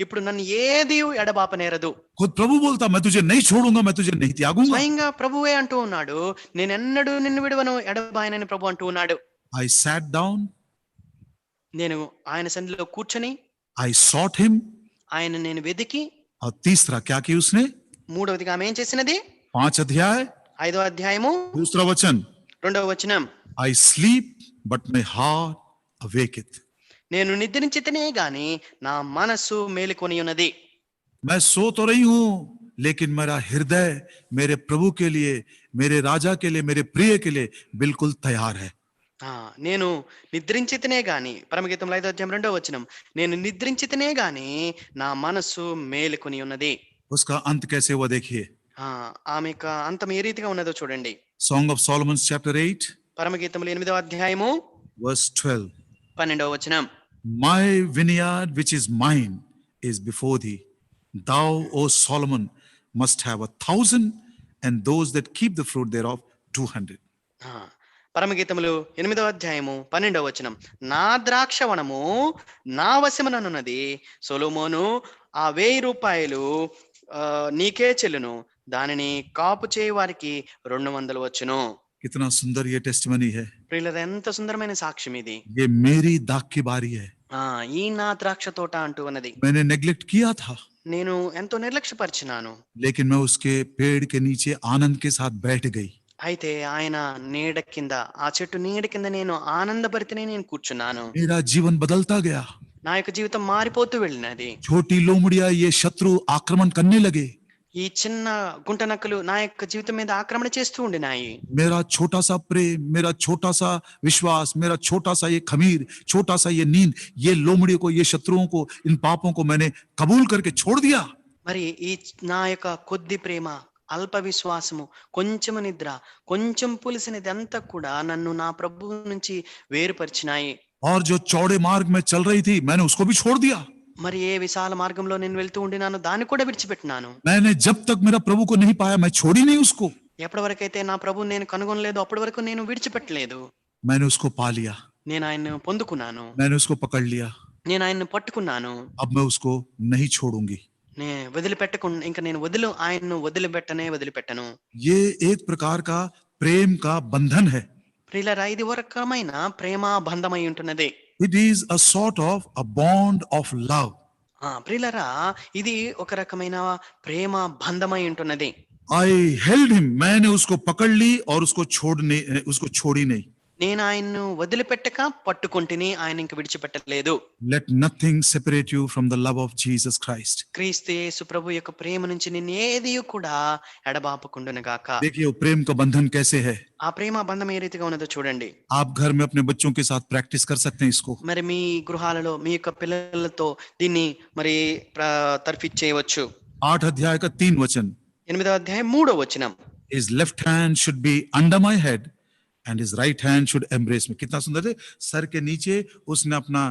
ఇప్పుడు నన్ను ఏది ఎడబాపనేరదు. खुद प्रभु बोलता, मैं तुझे नहीं छोड़ूंगा, मैं तुझे नहीं त्यागूंगा। స్వయంగా ప్రభువే అంటూ ఉన్నాడు, నేనెన్నడూ నిన్ను విడువను, ఎడబాయనని ప్రభు అంటూ ఉన్నాడు. I sat down, నేను ఆయన సన్నిధిలో కూర్చొని I sought him, ఆయన నేను వెతికి. और तीसरा क्या किया उसने? మూడవదిగా ఆమె ఏం చేసినది? 5 अध्याय 5వ అధ్యాయము 2रा वचन, 2వ వచనం, I sleep but my heart awaketh. నేను నిద్రించితేనే గాని నా మనసు మేలుకొని ఉన్నది. मैं सो तो रही हूं, लेकिन मेरा हृदय मेरे प्रभु के लिए, मेरे राजा के लिए, मेरे प्रिय के लिए बिल्कुल तैयार है। నేను నిద్రించితేనే గాని, పరమగీతం 5వ అధ్యాయం 2వ వచనం, నేను నిద్రించితేనే గాని నా మనసు మేలుకొని ఉన్నది. उसका अंत कैसे हुआ देखिए, ఆమె యొక్క అంతం ఏ రీతిగా ఉన్నదో చూడండి. Song of Solomon chapter 8 పరమగీతములు 8వ అధ్యాయము verse 12. 12వ వచనం, My vineyard which is mine is before thee. Thou, O Solomon, must have 1,000, and those that keep the fruit thereof 200. పరమగీతములు 8వ అధ్యాయము 12వ వచనం, నా ద్రాక్షవనము నా వశముననున్నది, సొలొమోను ఆ 1000 రూపాయలు నీకే చెల్లును, దానిని కాపు చేయ వారికి 200 వచ్చును. कितना सुंदर ये टेस्टिमनी है। ప్రియులారా, ఎంత సుందరమైన సాక్ష్యం ఇది. ये मेरी दाग की बारी है। ఈ నా ద్రాక్ష తోట అంటూ ఉన్నది. मैंने नेग्लेक्ट किया था, నేను ఎంతో నిర్లక్ష్యపరిచినాను. लेकिन मैं उसके पेड़ के नीचे आनंद के साथ बैठ गई। అయితే ఆయన నీడ కింద, ఆ చెట్టు నీడ కింద నేను ఆనందభరితనే నేను కూర్చున్నాను. मेरा जीवन बदलता गया। నా యొక్క జీవితం మారిపోతూ వెళ్ళినది. छोटी लोमड़ियां ये शत्रु आक्रमण करने लगे। ఈ చిన్న గుంట నక్కలు నా యొక్క జీవితం మీద ఆక్రమణ చేస్తూ ఉండినాయి. मेरा छोटा सा प्रेम, मेरा छोटा सा विश्वास, मेरा छोटा सा ये खमीर, छोटा सा ये नींद, ये लोमड़ियों को, ये शत्रुओं को, इन पापों को मैंने कबूल करके छोड़ दिया। మరి ఈ నా యొక్క కొద్ది ప్రేమ, అల్ప విశ్వాసము, కొంచెము నిద్ర, కొంచెం పులిసినది అంతా కూడా నన్ను నా ప్రభువు నుంచి వేరుపరిచినాయి. और जो चौड़े मार्ग में चल रही थी, मैंने उसको भी छोड़ दिया। మరి ఏ విశాల మార్గంలో నేను వెళ్తూ ఉండినాను దాన్ని కూడా విడిచిపెట్టినాను. मैंने जब तक मेरा प्रभु को नहीं पाया, मैं छोड़ी नहीं उसको। ఎప్పటి వరకైతే నా ప్రభువు నేను కనుగొనలేదు అప్పటి వరకు నేను విడిచిపెట్టలేదు. मैंने उसको पा लिया, నేను ఆయన్ను పొందుకున్నాను, मैंने उसको पकड़ लिया। నేను ఆయన్ను పట్టుకున్నాను. अब मैं उसको नहीं छोड़ूंगी। వదిలిపెట్టకుండా ఇంకా నేను ఆయన్ను వదిలిపెట్టను. ये एक प्रकार का प्रेम का बंधन है। ప్రియులారా, ఇది ఒక రకమైన ప్రేమ బంధమై ఉంటున్నది. It is a sort of a bond of love. ప్రియులారా, ఇది ఒక రకమైన ప్రేమ బంధమై ఉంటున్నది. I held him, मैंने उसको पकड़ ली और उसको छोड़ी नहीं। నేను ఆయన్ను వదిలిపెట్టక పట్టుకుంటుని, ఆయన ఇంక విడిచిపెట్టలేదు. Let nothing separate you from the love of Jesus Christ. క్రీస్తు యేసు ప్రభు యొక్క ప్రేమ నుంచి నిన్ను ఏది కూడా ఎడబాపకుండును గాక. देखिए वो प्रेम का बंधन कैसे है। ఆ ప్రేమ బంధం ఏ రీతిగా ఉన్నదో చూడండి. आप घर में अपने बच्चों के साथ प्रैक्टिस कर सकते हैं इसको। మరి మీ గృహాలలో మీ యొక్క పిల్లలతో దీన్ని మరి తర్ఫీదు చేయవచ్చు. 8 अध्याय का 3 वचन। 8వ అధ్యాయం 3వ వచనం. His left hand should be under my head and his right hand should embrace me. कितना सुंदर है। सर के नीचे उसने अपना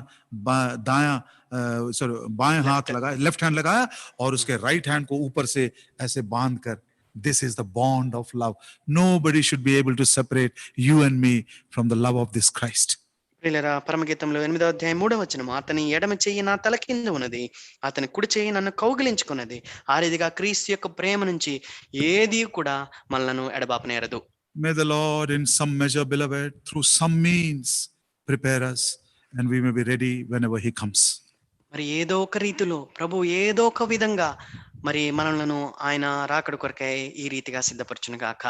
बाएं हाथ लगाया, लेफ्ट हैंड लगाया और उसके राइट हैंड को ऊपर से ऐसे बांध कर, this is the bond of love. Nobody should be able to separate you and me from the love of this Christ. ప్రియులారా, పరమగీతంలో 8వ అధ్యాయం 3వ వచనం, అతని ఎడమ చెయ్యి నా తల కింద ఉన్నది, అతని కుడి చెయ్యి నన్ను కౌగిలించుకున్నది. ఆ రీతిగా క్రీస్తు యొక్క ప్రేమ నుంచి ఏది కూడా మనలను ఎడబాపనేరదు. May the Lord in some measure, beloved, through some means prepare us and we may be ready whenever he comes. మరి ఏదో ఒక రీతిలో ప్రభు ఏదో ఒక విధంగా మరి మనలను ఆయన రాకడ కొరకై ఈ రీతిగా సిద్ధపరచును గాక.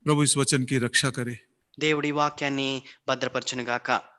प्रभु इस वचन की रक्षा करे। దేవుడి వాక్యాన్ని భద్రపరచును గాక.